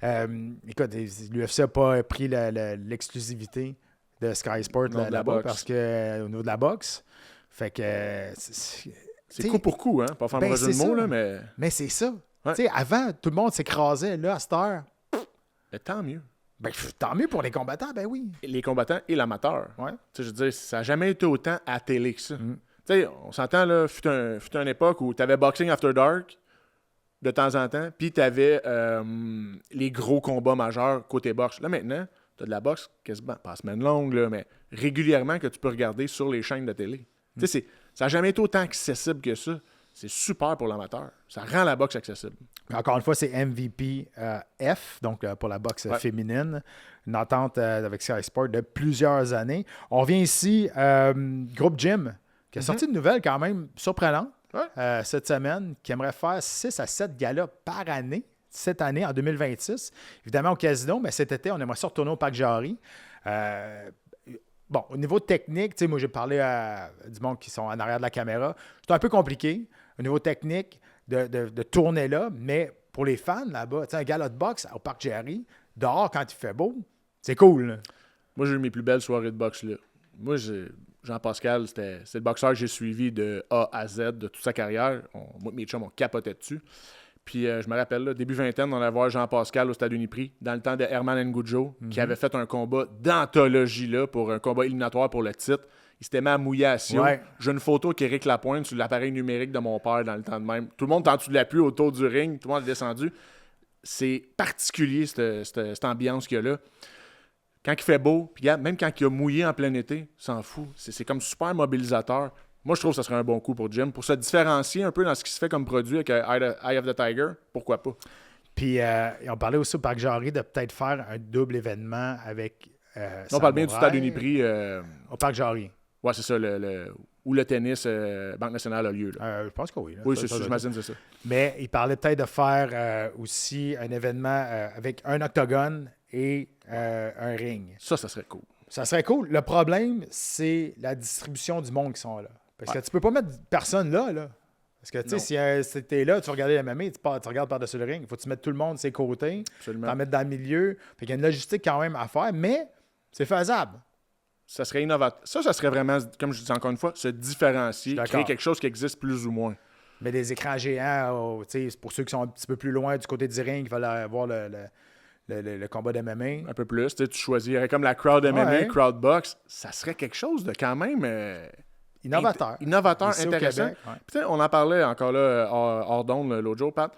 Écoute, l'UFC n'a pas pris l'exclusivité de Sky Sport là-bas parce que au niveau de la boxe. Fait que c'est coup pour coup, hein? Pas faire un jeu de mots, là, mais... Mais c'est ça. Ouais. Avant, tout le monde s'écrasait. Là, à cette heure... Mais tant mieux. Tant mieux pour les combattants, ben oui. Les combattants et l'amateur. Ouais. Je veux dire, ça n'a jamais été autant à télé que ça. On s'entend, là, fut une époque où tu avais Boxing After Dark de temps en temps, puis tu avais les gros combats majeurs côté boxe. Là, maintenant, tu as de la boxe quasiment, pas semaine longue, là, mais régulièrement que tu peux regarder sur les chaînes de télé. Ça n'a jamais été autant accessible que ça. C'est super pour l'amateur. Ça rend la boxe accessible. Encore une fois, c'est MVP F, donc pour la boxe féminine. Une entente avec Sky Sport de plusieurs années. On revient ici, Groupe Gym, qui a sorti une nouvelle quand même surprenante cette semaine, qui aimerait faire 6 à 7 galas par année, cette année, en 2026. Évidemment, au casino, mais cet été, on aimerait ça retourner au Parc Jarry. Bon, au niveau technique, moi, j'ai parlé à du monde qui sont en arrière de la caméra. C'est un peu compliqué, au niveau technique, de tourner là, mais pour les fans là-bas, un gala de boxe au Parc Jarry, dehors, quand il fait beau, c'est cool. Là. Moi, j'ai eu mes plus belles soirées de boxe là. Moi, Jean-Pascal, c'est le boxeur que j'ai suivi de A à Z de toute sa carrière. Moi et mes chums, on capotait dessus. Puis je me rappelle, là, début vingtaine, on allait voir Jean-Pascal au Stade Uniprix, dans le temps de Herman Ngujo, qui avait fait un combat d'anthologie là, pour un combat éliminatoire pour le titre. Il s'était mis à mouiller à Sion. Ouais. J'ai une photo qu'Éric Lapointe sur l'appareil numérique de mon père dans le temps de même. Tout le monde est en dessous de l'appui autour du ring, tout le monde est descendu. C'est particulier, cette ambiance qu'il y a là. Quand il fait beau, puis même quand il a mouillé en plein été, s'en fout. C'est comme super mobilisateur. Moi, je trouve que ça serait un bon coup pour Jim. Pour se différencier un peu dans ce qui se fait comme produit avec Eye of the Tiger, pourquoi pas? Puis, on parlait aussi au Parc Jarry de peut-être faire un double événement avec On parle bien du Samouraï stade Uniprix. au Parc Jarry. Ouais, c'est ça, où le tennis Banque Nationale a lieu. Là. Je pense que oui. Là. Oui, Ça, ça doit j'imagine que c'est ça. Mais il parlait peut-être de faire aussi un événement avec un octogone et un ring. Ça serait cool. Ça serait cool. Le problème, c'est la distribution du monde qui sont là. Parce que tu peux pas mettre personne là. Parce que, tu sais, si t'es là, tu vas regarder la MMA, tu regardes par-dessus le ring. Il faut que tu mettes tout le monde de ses côtés, Absolument. t'en mettre dans le milieu. Fait qu'il y a une logistique quand même à faire, mais c'est faisable. Ça serait innovateur. Ça serait vraiment, comme je dis encore une fois, se différencier, D'accord. créer quelque chose qui existe plus ou moins. Mais des écrans géants, tu sais, pour ceux qui sont un petit peu plus loin du côté du ring, il fallait voir le combat d'MMA. Un peu plus. Tu choisirais comme la crowd MMA, Ouais. crowd box. Ça serait quelque chose de quand même... Innovateur. Innovateur, Ici au intéressant. Québec, ouais. Puis, on en parlait encore là, hors d'onde, l'autre jour, Pat.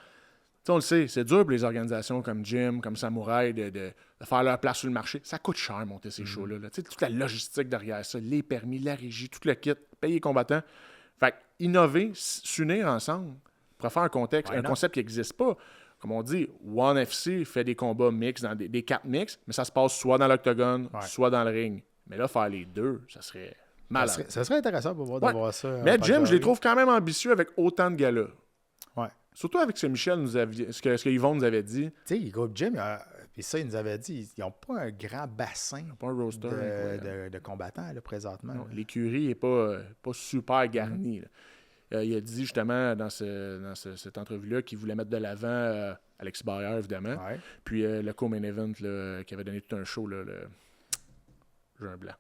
T'sais, on le sait, c'est dur pour les organisations comme Jim, comme Samouraï, de faire leur place sur le marché. Ça coûte cher monter ces shows-là. Là. Toute la logistique derrière ça, les permis, la régie, tout le kit, payer les combattants. Fait que innover, s'unir ensemble pour faire un concept qui n'existe pas. Comme on dit, One FC fait des combats mix, dans des 4 mix, mais ça se passe soit dans l'octogone, soit dans le ring. Mais là, faire les deux, ça serait malade. Ça serait intéressant pour voir de voir ça. Mais Jim, je les trouve quand même ambitieux avec autant de gars-là. Ouais. Surtout avec ce que Michel nous avait, ce que Yvon nous avait dit. Tu sais, le groupe Jim, puis ça, il nous avait dit, ils n'ont pas un grand bassin Pas un roster. de combattants là, présentement. Non, là. l'écurie n'est pas super garnie. Là. Il a dit justement dans cette entrevue-là qu'il voulait mettre de l'avant Alexis Barrière, évidemment. Ouais. Puis le co-main event là, qui avait donné tout un show, là, j'ai un blanc.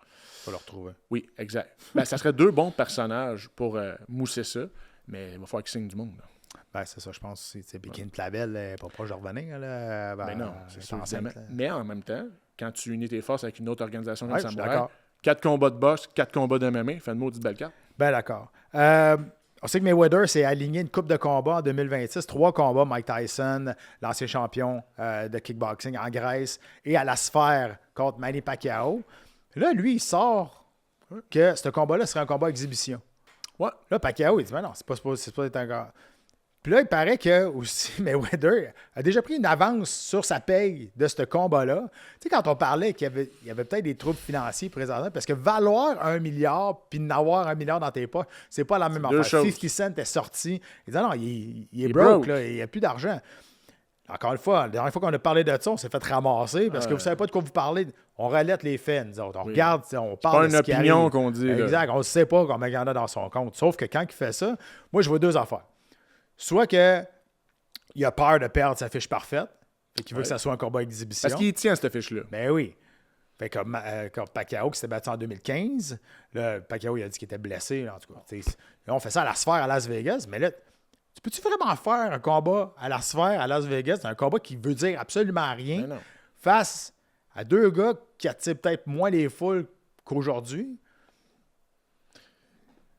Faut le retrouver. Oui, exact. Ça serait 2 bons personnages pour mousser ça, mais il va falloir qu'ils signent du monde. Là. Ben, c'est ça, je pense. Puis Kim Clavel n'est pas proche de revenir. Là, Ben non, c'est sûr. enceinte, Mais en même temps, quand tu unis tes forces avec une autre organisation comme Ouais, je suis Samouraï, d'accord. 4 combats de boxe, 4 combats de MMA, fait une maudite belle carte. Ben d'accord. On sait que Mayweather s'est aligné une coupe de combats en 2026. 3 combats, Mike Tyson, l'ancien champion de kickboxing en Grèce, et à la sphère contre Manny Pacquiao. Là, lui, il sort que ce combat-là serait un combat exhibition. Ouais. Là, Pacquiao, il dit, ben non, c'est pas être un gars. Puis là, il paraît que aussi Mayweather a déjà pris une avance sur sa paye de ce combat-là. Tu sais, quand on parlait qu'il y avait peut-être des troubles financiers présentement, parce que valoir 1 milliard puis n'avoir 1 milliard dans tes poches, c'est pas la même deux affaire. choses. 50 Cent est sorti. Il dit non, il est broke. broke, là, il n'y a plus d'argent. Encore une fois, la dernière fois qu'on a parlé de ça, on s'est fait ramasser parce que vous ne savez pas de quoi vous parlez. On relate les faits, nous autres. On regarde, on parle pas de une ce qui opinion arrive. qu'on dit, là. Exact. On ne sait pas combien il y en a dans son compte. Sauf que quand il fait ça, moi, je vois 2 affaires. Soit que il a peur de perdre sa fiche parfaite, fait qu'il veut que ça soit un combat exhibition. Parce qu'il tient à cette fiche-là. Ben oui. Fait que comme Pacquiao qui s'était battu en 2015, là, Pacquiao il a dit qu'il était blessé. En tout cas, là, on fait ça à la sphère à Las Vegas, mais là, tu peux-tu vraiment faire un combat à la sphère à Las Vegas? C'est un combat qui veut dire absolument rien Ben non. face à 2 gars qui attirent peut-être moins les foules qu'aujourd'hui.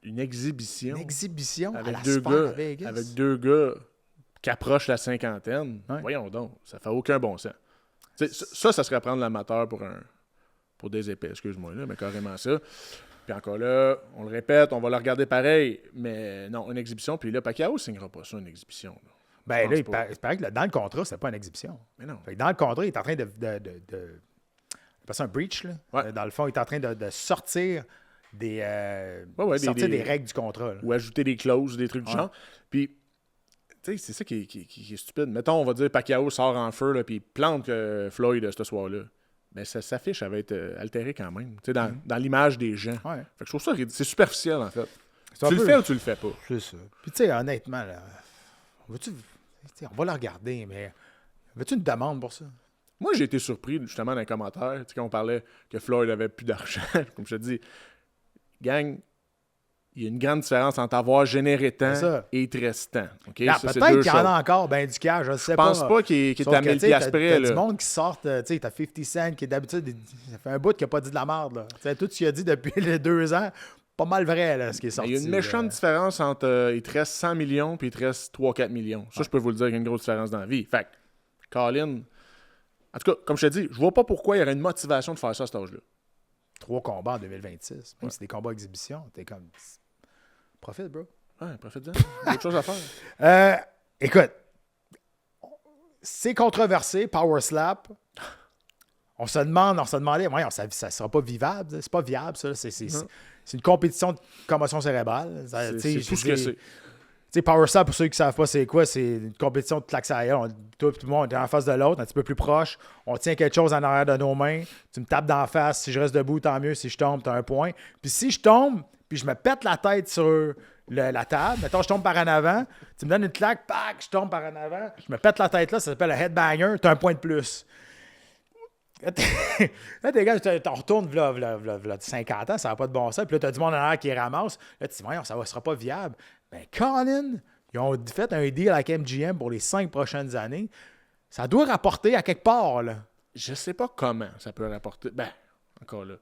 Une exhibition Une exhibition à avec la 2 sphère gars, à Vegas. avec 2 gars qui approchent la cinquantaine. Ouais. Voyons donc, ça fait aucun bon sens. T'sais, ça serait prendre l'amateur pour des épais, excuse-moi, là, mais carrément ça. Puis encore là, on le répète, on va le regarder pareil, mais non, une exhibition. Puis là, Pacquiao ne signera pas ça, une exhibition. Là. Ben Je là, pense pas. il paraît que dans le contrat, c'est pas une exhibition. Mais non. Fait que dans le contrat, il est en train de on appelle ça un breach. Là. Ouais. Dans le fond, il est en train de sortir des sortir des règles du contrat. Là. Ou ajouter des clauses, des trucs du Ouais. genre. Puis, tu sais, c'est ça qui est stupide. Mettons, on va dire Pacquiao sort en feu, là, puis il plante Floyd ce soir-là. Mais sa fiche, elle va être altérée quand même, tu sais, dans l'image des gens. Ouais. Fait que je trouve ça c'est superficiel, en fait. C'est un Tu le peu- fais ou tu le fais pas? C'est ça. Puis tu sais, honnêtement, là, on va le regarder, mais veux-tu une demande pour ça? Moi, j'ai été surpris, justement, dans les commentaires, tu sais, quand on parlait que Floyd avait plus d'argent. Comme je te dis, gang, il y a une grande différence entre avoir généré tant C'est ça. et être restant. OK? Là, Ça, c'est peut-être deux qu'il y en choses. a encore ben du cash, je ne sais Je pas. pense pas qu'il est Sauf à que, 1000 tu sais, piastres t'as près. du Là. monde qui sort, tu sais, t'as 50 Cent qui est d'habitude, ça fait un bout qui n'a pas dit de la merde. Là. Tu sais, tout ce qu'il a dit depuis les 2 ans, pas mal vrai, là, ce qui est Mais sorti. il y a une méchante là. différence entre il te reste 100 millions puis il te reste 3-4 millions. Ça, je peux vous le dire, il y a une grosse différence dans la vie. Fait que, Colin, en tout cas, comme je te dis, je vois pas pourquoi il y aurait une motivation de faire ça à cet âge-là. 3 combats en 2026. Même si c'est des combats exhibition, t'es comme. Profite, bro. Ouais, profite-en. Il y a autre chose à faire. Écoute, c'est controversé, Power Slap. On se demandait, voyons, ça ne sera pas vivable. C'est pas viable, ça. C'est une compétition de commotion cérébrale. C'est tout ce que c'est. Tu sais, Power Slap, pour ceux qui ne savent pas c'est quoi, c'est une compétition de claques à la gueule. Tout le monde est en face de l'autre, un petit peu plus proche. On tient quelque chose en arrière de nos mains. Tu me tapes d'en face. Si je reste debout, tant mieux. Si je tombe, tu as un point. Puis si je tombe, puis je me pète la tête sur la table, mettons, je tombe par en avant, tu me donnes une claque, pac, je tombe par en avant, je me pète la tête là, ça s'appelle un headbanger, tu as un point de plus. Là, t'es gars, t'en retournes v'là 50 ans, ça n'a pas de bon sens. Puis là, t'as du monde en arrière qui ramasse. Là, tu te dis, voyons, ça ne sera pas viable. Ben, Colin, ils ont fait un deal avec MGM pour les 5 prochaines années. Ça doit rapporter à quelque part, là. Je sais pas comment ça peut rapporter. Ben, encore là.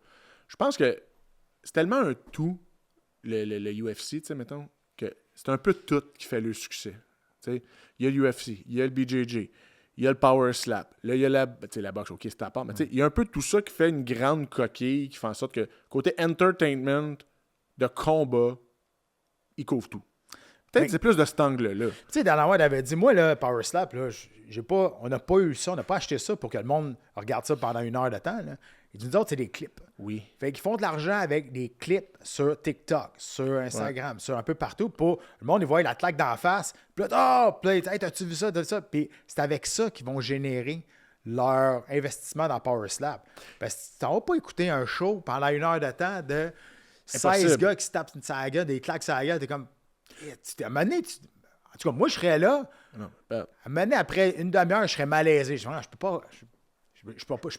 Je pense que c'est tellement un tout, le UFC, tu sais, mettons, que c'est un peu tout qui fait le succès. Tu sais, il y a l'UFC, il y a le BJJ, il y a le Power Slap, là, il y a la boxe, ok, c'est à part, mais tu sais, il y a un peu tout ça qui fait une grande coquille, qui fait en sorte que, côté entertainment, de combat, il couvre tout. Peut-être que c'est plus de cet angle-là. Tu sais, Dana White avait dit, moi, là, Power Slap, là, on n'a pas eu ça, on n'a pas acheté ça pour que le monde regarde ça pendant 1 heure de temps. Là. Il dit, nous autres, c'est des clips. Oui. Fait qu'ils font de l'argent avec des clips sur TikTok, sur Instagram, sur un peu partout pour le monde, ils voient la claque d'en face. Puis là, hey, t'as-tu vu ça, t'as ça? Puis c'est avec ça qu'ils vont générer leur investissement dans Power Slap. Parce que tu n'en vas pas écouter un show pendant 1 heure de temps de 16 gars qui se tapent sa gueule, des claques sur la gueule. T'es comme, à un moment donné, en tout cas, moi, je serais là. Non, à un moment donné, après une demi-heure, je serais malaisé. Je suis pas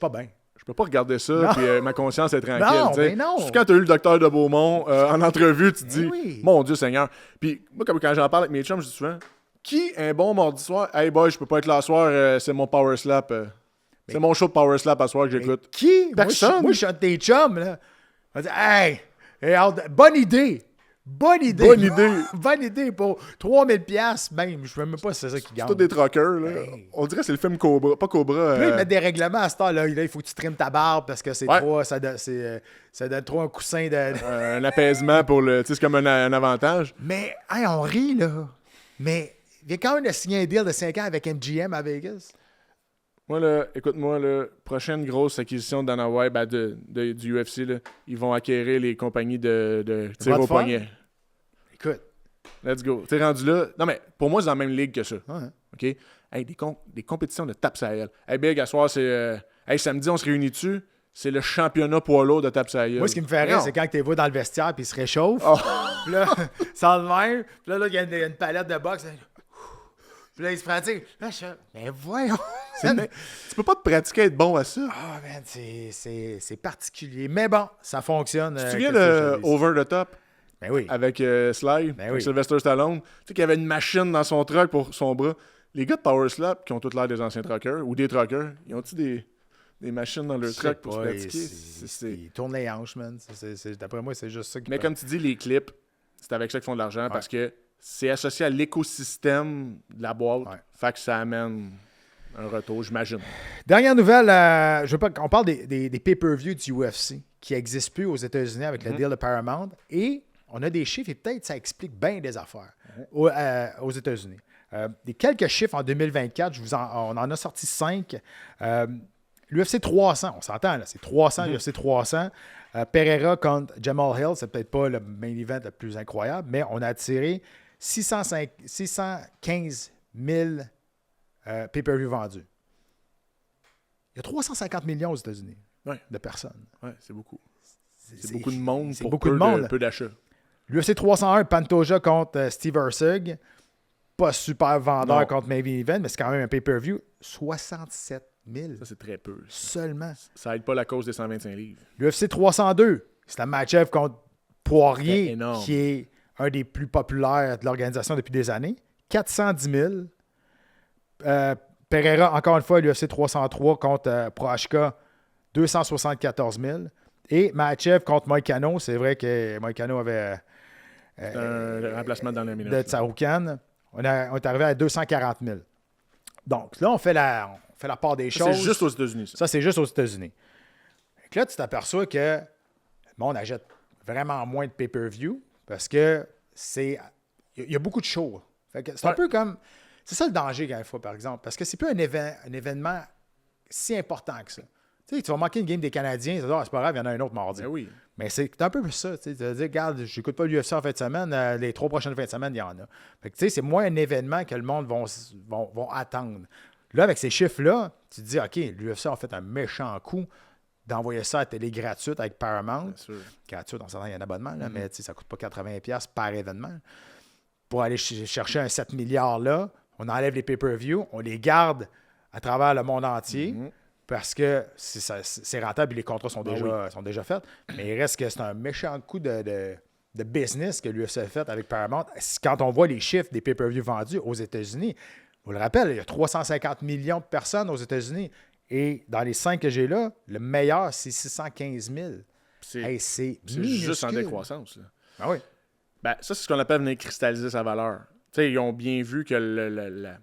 bien. Je peux pas regarder ça, puis ma conscience est tranquille. Non, t'sais. mais non. Juste quand tu as eu le docteur de Beaumont en entrevue, tu te dis, oui. Mon Dieu Seigneur. Puis moi, quand j'en parle avec mes chums, je dis souvent, qui un bon mardi soir, hey boy, je peux pas être là ce soir, c'est mon Power Slap. C'est mon show de Power Slap à soir que j'écoute. Qui? Personne. Moi, je suis un de tes chums, là. On va dire, hey, bonne idée. Bonne idée. Bonne idée. Bonne idée pour 3000$ même. Je ne sais même pas si c'est ça qui gagne. C'est tous des truckers, là. Hey. On dirait que c'est le film Cobra. Pas Cobra. Puis là, ils mettent des règlements à ce temps-là. Il faut que tu trimes ta barbe parce que c'est trop. Ça donne trop un coussin de. Un apaisement pour le. Tu sais, c'est comme un avantage. Mais, hey, on rit, là. Mais, il vient quand même de signer un deal de 5 ans avec MGM à Vegas. Moi, là, écoute-moi, là, prochaine grosse acquisition de Dana White, du UFC, là, ils vont acquérir les compagnies de tir au poignet. Écoute. Let's go. T'es rendu là. Non, mais pour moi, c'est dans la même ligue que ça. Ouais. OK? Hey, des compétitions de tape à gueule. Hey, Big, à soir, c'est. Hey, samedi, on se réunit dessus. C'est le championnat poids lourd de tape à gueule. Moi, ce qui me fait rire, c'est quand tu es dans le vestiaire puis il se réchauffe. Oh. Puis là, ça le même. Puis là, il y a une palette de boxe. Puis là, il se pratique. Là, je fais, mais voyons. Tu peux pas te pratiquer à être bon à ça. Ah, man, c'est particulier. Mais bon, ça fonctionne. Tu te souviens de Over the Top? Ben oui. Avec Sly, Ben avec oui. Sylvester Stallone. Tu sais qu'il y avait une machine dans son truck pour son bras. Les gars de Power Slap, qui ont tous l'air des anciens truckers, ou des truckers, ils ont-tu des machines dans leur truck pour se pratiquer? Ils tournent les hanches, man. D'après moi, c'est juste ça qui. Mais comme tu dis, les clips, c'est avec ça qu'ils font de l'argent parce que c'est associé à l'écosystème de la boîte. Ouais. Fait que ça amène un retour, j'imagine. Dernière nouvelle, je veux pas qu'on parle des pay-per-view du UFC qui n'existent plus aux États-Unis avec le deal de Paramount. Et on a des chiffres et peut-être ça explique bien des affaires aux États-Unis. Des quelques chiffres en 2024, on en a sorti 5. L'UFC 300, on s'entend, là, c'est 300, l'UFC 300. Pereira contre Jamal Hill, c'est peut-être pas le main event le plus incroyable, mais on a attiré 615 000 pay-per-view vendus. Il y a 350 millions aux États-Unis de personnes. Ouais, c'est beaucoup. C'est beaucoup de monde c'est pour beaucoup de monde. peu d'achats. L'UFC 301, Pantoja contre Steve Erceg. Pas super vendeur Non. contre Main Event, mais c'est quand même un pay-per-view. 67 000 Ça, c'est très peu. seulement. Ça aide pas la cause des 125 livres. L'UFC 302, c'est la match-up contre Poirier, C'est énorme. qui est un des plus populaires de l'organisation depuis des années. 410 000. Pereira, encore une fois, l'UFC 303 contre Proachka, 274 000. Et Makhachev contre Moïcano, c'est vrai que Moïcano avait un remplacement dans la de minute. Tsaroukan. On est arrivé à 240 000. Donc là, on fait la part des choses. C'est juste aux États-Unis, ça. Ça, c'est juste aux États-Unis. Fait que là, tu t'aperçois que le monde achète vraiment moins de pay-per-view parce que il y a beaucoup de shows. Fait que c'est un peu comme... C'est ça le danger, quand il faut, par exemple. Parce que c'est pas un événement si important que ça. Tu sais, tu vas manquer une game des Canadiens, c'est pas grave, il y en a un autre mardi. Ben oui. Mais c'est un peu ça. Tu vas dire, regarde, j'écoute pas l'UFC en fin de semaine, les 3 prochaines fins de semaine, il y en a. Fait que, tu sais, c'est moins un événement que le monde vont attendre. Là, avec ces chiffres-là, tu te dis, OK, l'UFC a fait un méchant coup d'envoyer ça à la télé gratuite avec Paramount. Bien sûr. Gratuite, on s'entend, il y a un abonnement, là, mais ça ne coûte pas 80$ par événement. Pour aller chercher un 7 milliards là, on enlève les pay-per-view, on les garde à travers le monde entier parce que c'est rentable et les contrats sont déjà faits. Mais il reste que c'est un méchant coup de business que l'UFC a fait avec Paramount. Quand on voit les chiffres des pay-per-view vendus aux États-Unis, je vous le rappelle, il y a 350 millions de personnes aux États-Unis. Et dans les 5 que j'ai là, le meilleur, c'est 615 000. C'est juste en décroissance. Là. Ah oui. Ben, ça, c'est ce qu'on appelle venir cristalliser sa valeur. Tu sais, ils ont bien vu que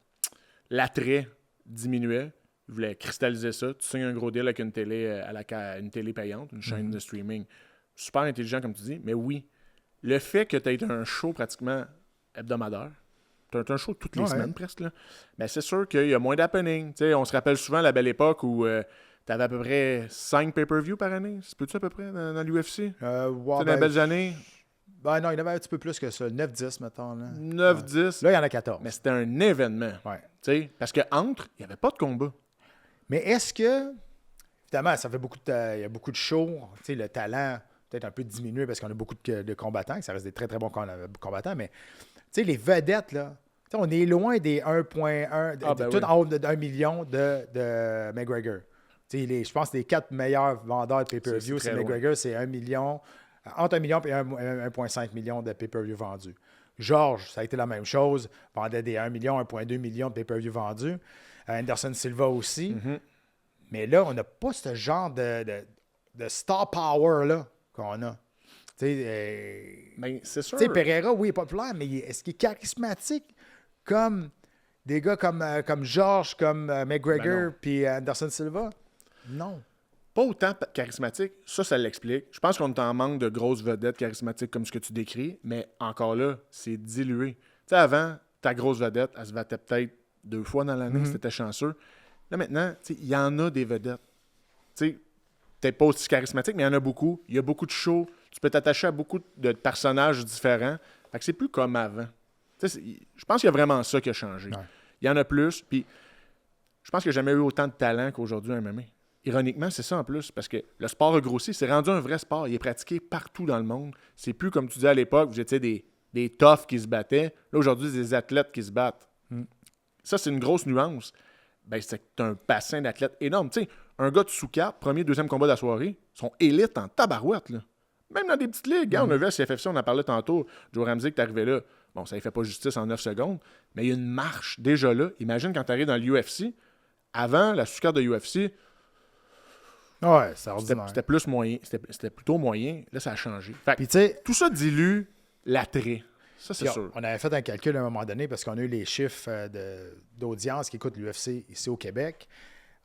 l'attrait diminuait. Ils voulaient cristalliser ça. Tu signes un gros deal avec une télé, une télé payante, une chaîne de streaming. Super intelligent, comme tu dis. Mais oui, le fait que tu aies un show pratiquement hebdomadaire, tu as un show toutes les semaines presque, là, ben, c'est sûr qu'il y a moins d'happening. Tu sais, on se rappelle souvent la belle époque où tu avais à peu près 5 pay-per-view par année. C'est peux-tu à peu près dans l'UFC? Dans les belles années? Ben non, il y en avait un petit peu plus que ça. 9-10, mettons. 9-10. Là, il y en a 14. Mais c'était un événement. Ouais. Parce qu'entre, il n'y avait pas de combat. Mais est-ce que, évidemment, ça fait il y a beaucoup de shows. Le talent peut-être un peu diminué parce qu'on a beaucoup de combattants. Ça reste des très, très bons combattants. Mais les vedettes, là, on est loin des 1.1, tout en haut de 1 million de McGregor. Je pense que les 4 meilleurs vendeurs de pay-per-view, c'est McGregor, c'est 1 million. Entre 1 million et 1,5 million de pay-per-view vendus. Georges, ça a été la même chose. Vendait des 1 million, 1,2 million de pay-per-view vendus. Anderson Silva aussi. Mais là, on n'a pas ce genre de star power là qu'on a. Ben, c'est sûr. Pereira, oui, il est populaire, mais est-ce qu'il est charismatique comme des gars comme Georges, comme McGregor puis Anderson Silva? Non. Pas autant charismatique, ça l'explique. Je pense qu'on est en manque de grosses vedettes charismatiques comme ce que tu décris, mais encore là, c'est dilué. Tu sais, avant, ta grosse vedette, elle se battait peut-être 2 fois dans l'année si t'étais chanceux. Là, maintenant, il y en a des vedettes. Tu sais, peut-être pas aussi charismatique, mais il y en a beaucoup. Il y a beaucoup de shows. Tu peux t'attacher à beaucoup de personnages différents. Fait que c'est plus comme avant. Je pense qu'il y a vraiment ça qui a changé. Ouais. Il y en a plus, puis je pense qu'il n'y a jamais eu autant de talent qu'aujourd'hui en MMA. Ironiquement, c'est ça en plus, parce que le sport a grossi, c'est rendu un vrai sport. Il est pratiqué partout dans le monde. C'est plus comme tu disais à l'époque, vous étiez des toughs qui se battaient. Là, aujourd'hui, c'est des athlètes qui se battent. Ça, c'est une grosse nuance. Ben, c'est que tu as un bassin d'athlètes énorme. Tu sais, un gars de sous-carte, premier, deuxième combat de la soirée, sont élites en tabarouette, là. Même dans des petites ligues. On a vu à CFFC, on en parlait tantôt. Joe Ramsey qui est arrivé là. Bon, ça ne fait pas justice en 9 secondes, mais il y a une marche déjà là. Imagine quand tu arrives dans l'UFC. Avant, la sous-carte de UFC, ouais, c'est ordinaire. C'était plus moyen. C'était plutôt moyen. Là, ça a changé. Fait puis, tu sais, tout ça dilue l'attrait. Ça, c'est sûr. On avait fait un calcul à un moment donné parce qu'on a eu les chiffres d'audience qui écoutent l'UFC ici au Québec.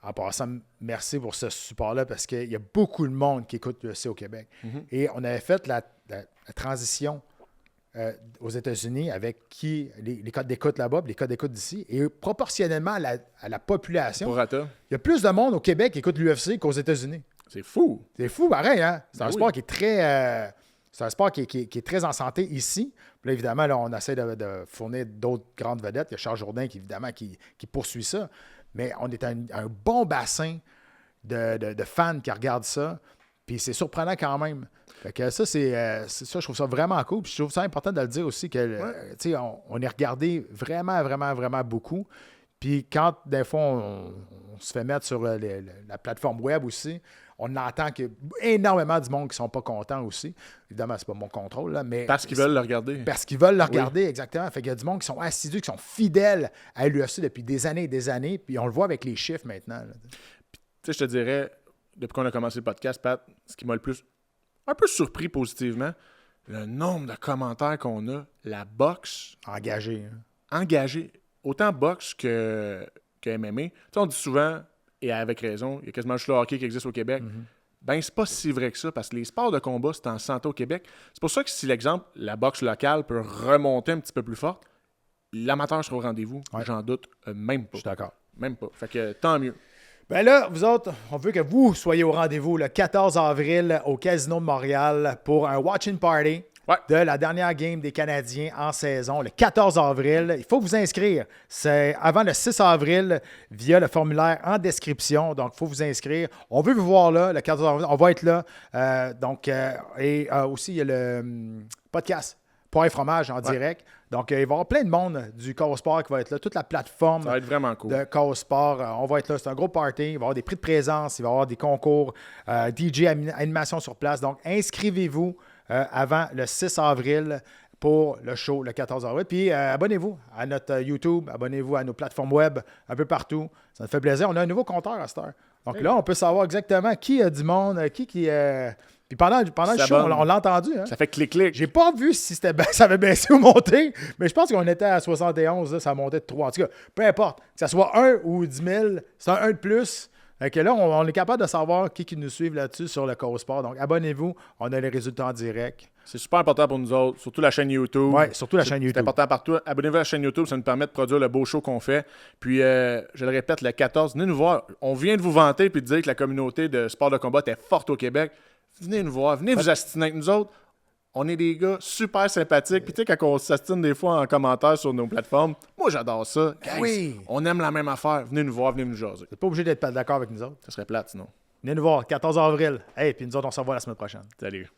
En passant, merci pour ce support-là parce qu'il y a beaucoup de monde qui écoute l'UFC au Québec. Et on avait fait la transition aux États-Unis avec les codes d'écoute là-bas, les codes d'écoute d'ici. Et proportionnellement à la population, il y a plus de monde au Québec qui écoute l'UFC qu'aux États-Unis. C'est fou. C'est fou, pareil, hein? C'est un sport qui est très... c'est un sport qui est très en santé ici. Puis là, évidemment, là, on essaie de fournir d'autres grandes vedettes. Il y a Charles Jourdain qui, évidemment, qui poursuit ça. Mais on est un bon bassin de fans qui regardent ça. Puis c'est surprenant quand même. Fait que ça, c'est ça, je trouve ça vraiment cool. Puis je trouve ça important de le dire aussi que, tu sais, on est regardé vraiment, vraiment, vraiment beaucoup. Puis quand, des fois, on se fait mettre sur la plateforme web aussi, on entend qu'il y a énormément du monde qui ne sont pas contents aussi. Évidemment, c'est pas mon contrôle, là, mais... Parce qu'ils veulent le regarder. Parce qu'ils veulent le regarder, exactement. Fait qu'il y a du monde qui sont assidus, qui sont fidèles à l'UFC depuis des années et des années. Puis on le voit avec les chiffres maintenant. Tu sais, je te dirais, depuis qu'on a commencé le podcast, Pat, ce qui m'a le plus... un peu surpris positivement, le nombre de commentaires qu'on a, la boxe... Engagée. Engagée. Autant boxe que MMA. Tu sais, on dit souvent... Et avec raison, il y a quasiment juste le hockey qui existe au Québec. ben c'est pas si vrai que ça, parce que les sports de combat, c'est en santé au Québec. C'est pour ça que si, l'exemple, la boxe locale peut remonter un petit peu plus forte, l'amateur sera au rendez-vous. Ouais. J'en doute même pas. Je suis d'accord. Même pas. Fait que tant mieux. Ben là, vous autres, on veut que vous soyez au rendez-vous le 14 avril au Casino de Montréal pour un watching party de la dernière game des Canadiens en saison, le 14 avril. Il faut vous inscrire. C'est avant le 6 avril via le formulaire en description. Donc, il faut vous inscrire. On veut vous voir là, le 14 avril. On va être là. Aussi, il y a le podcast Poids et fromage en direct. Donc, il va y avoir plein de monde du Chaos Sport qui va être là. Toute la plateforme Ça va être vraiment cool. de Chaos Sport, on va être là. C'est un gros party. Il va y avoir des prix de présence. Il va y avoir des concours, DJ, animation sur place. Donc, inscrivez-vous avant le 6 avril pour le show le 14 avril. Puis, abonnez-vous à notre YouTube. Abonnez-vous à nos plateformes web un peu partout. Ça nous fait plaisir. On a un nouveau compteur à cette heure. Donc là, on peut savoir exactement qui a du monde, qui Puis pendant le show, on l'a entendu. Hein? Ça fait clic-clic. J'ai pas vu si ça avait baissé ou monté, mais je pense qu'on était à 71, là, ça montait de 3. En tout cas, peu importe, que ce soit 1 ou 10 000, c'est un 1 de plus. Donc là, on est capable de savoir qui nous suit là-dessus sur le Chaos Sport. Donc, abonnez-vous, on a les résultats en direct. C'est super important pour nous autres, surtout la chaîne YouTube. Oui, surtout la chaîne YouTube. C'est important partout. Abonnez-vous à la chaîne YouTube, ça nous permet de produire le beau show qu'on fait. Puis, je le répète, le 14, venez nous voir. On vient de vous vanter et de dire que la communauté de sport de combat est forte au Québec. Venez nous voir, venez vous astiner avec nous autres. On est des gars super sympathiques. Puis tu sais, quand on s'astine des fois en commentaire sur nos plateformes, moi j'adore ça. Guys, oui. On aime la même affaire. Venez nous voir, venez nous jaser. Vous n'êtes pas obligé d'être d'accord avec nous autres. Ça serait plate sinon. Venez nous voir, 14 avril. Hey, puis nous autres, on se revoit la semaine prochaine. Salut.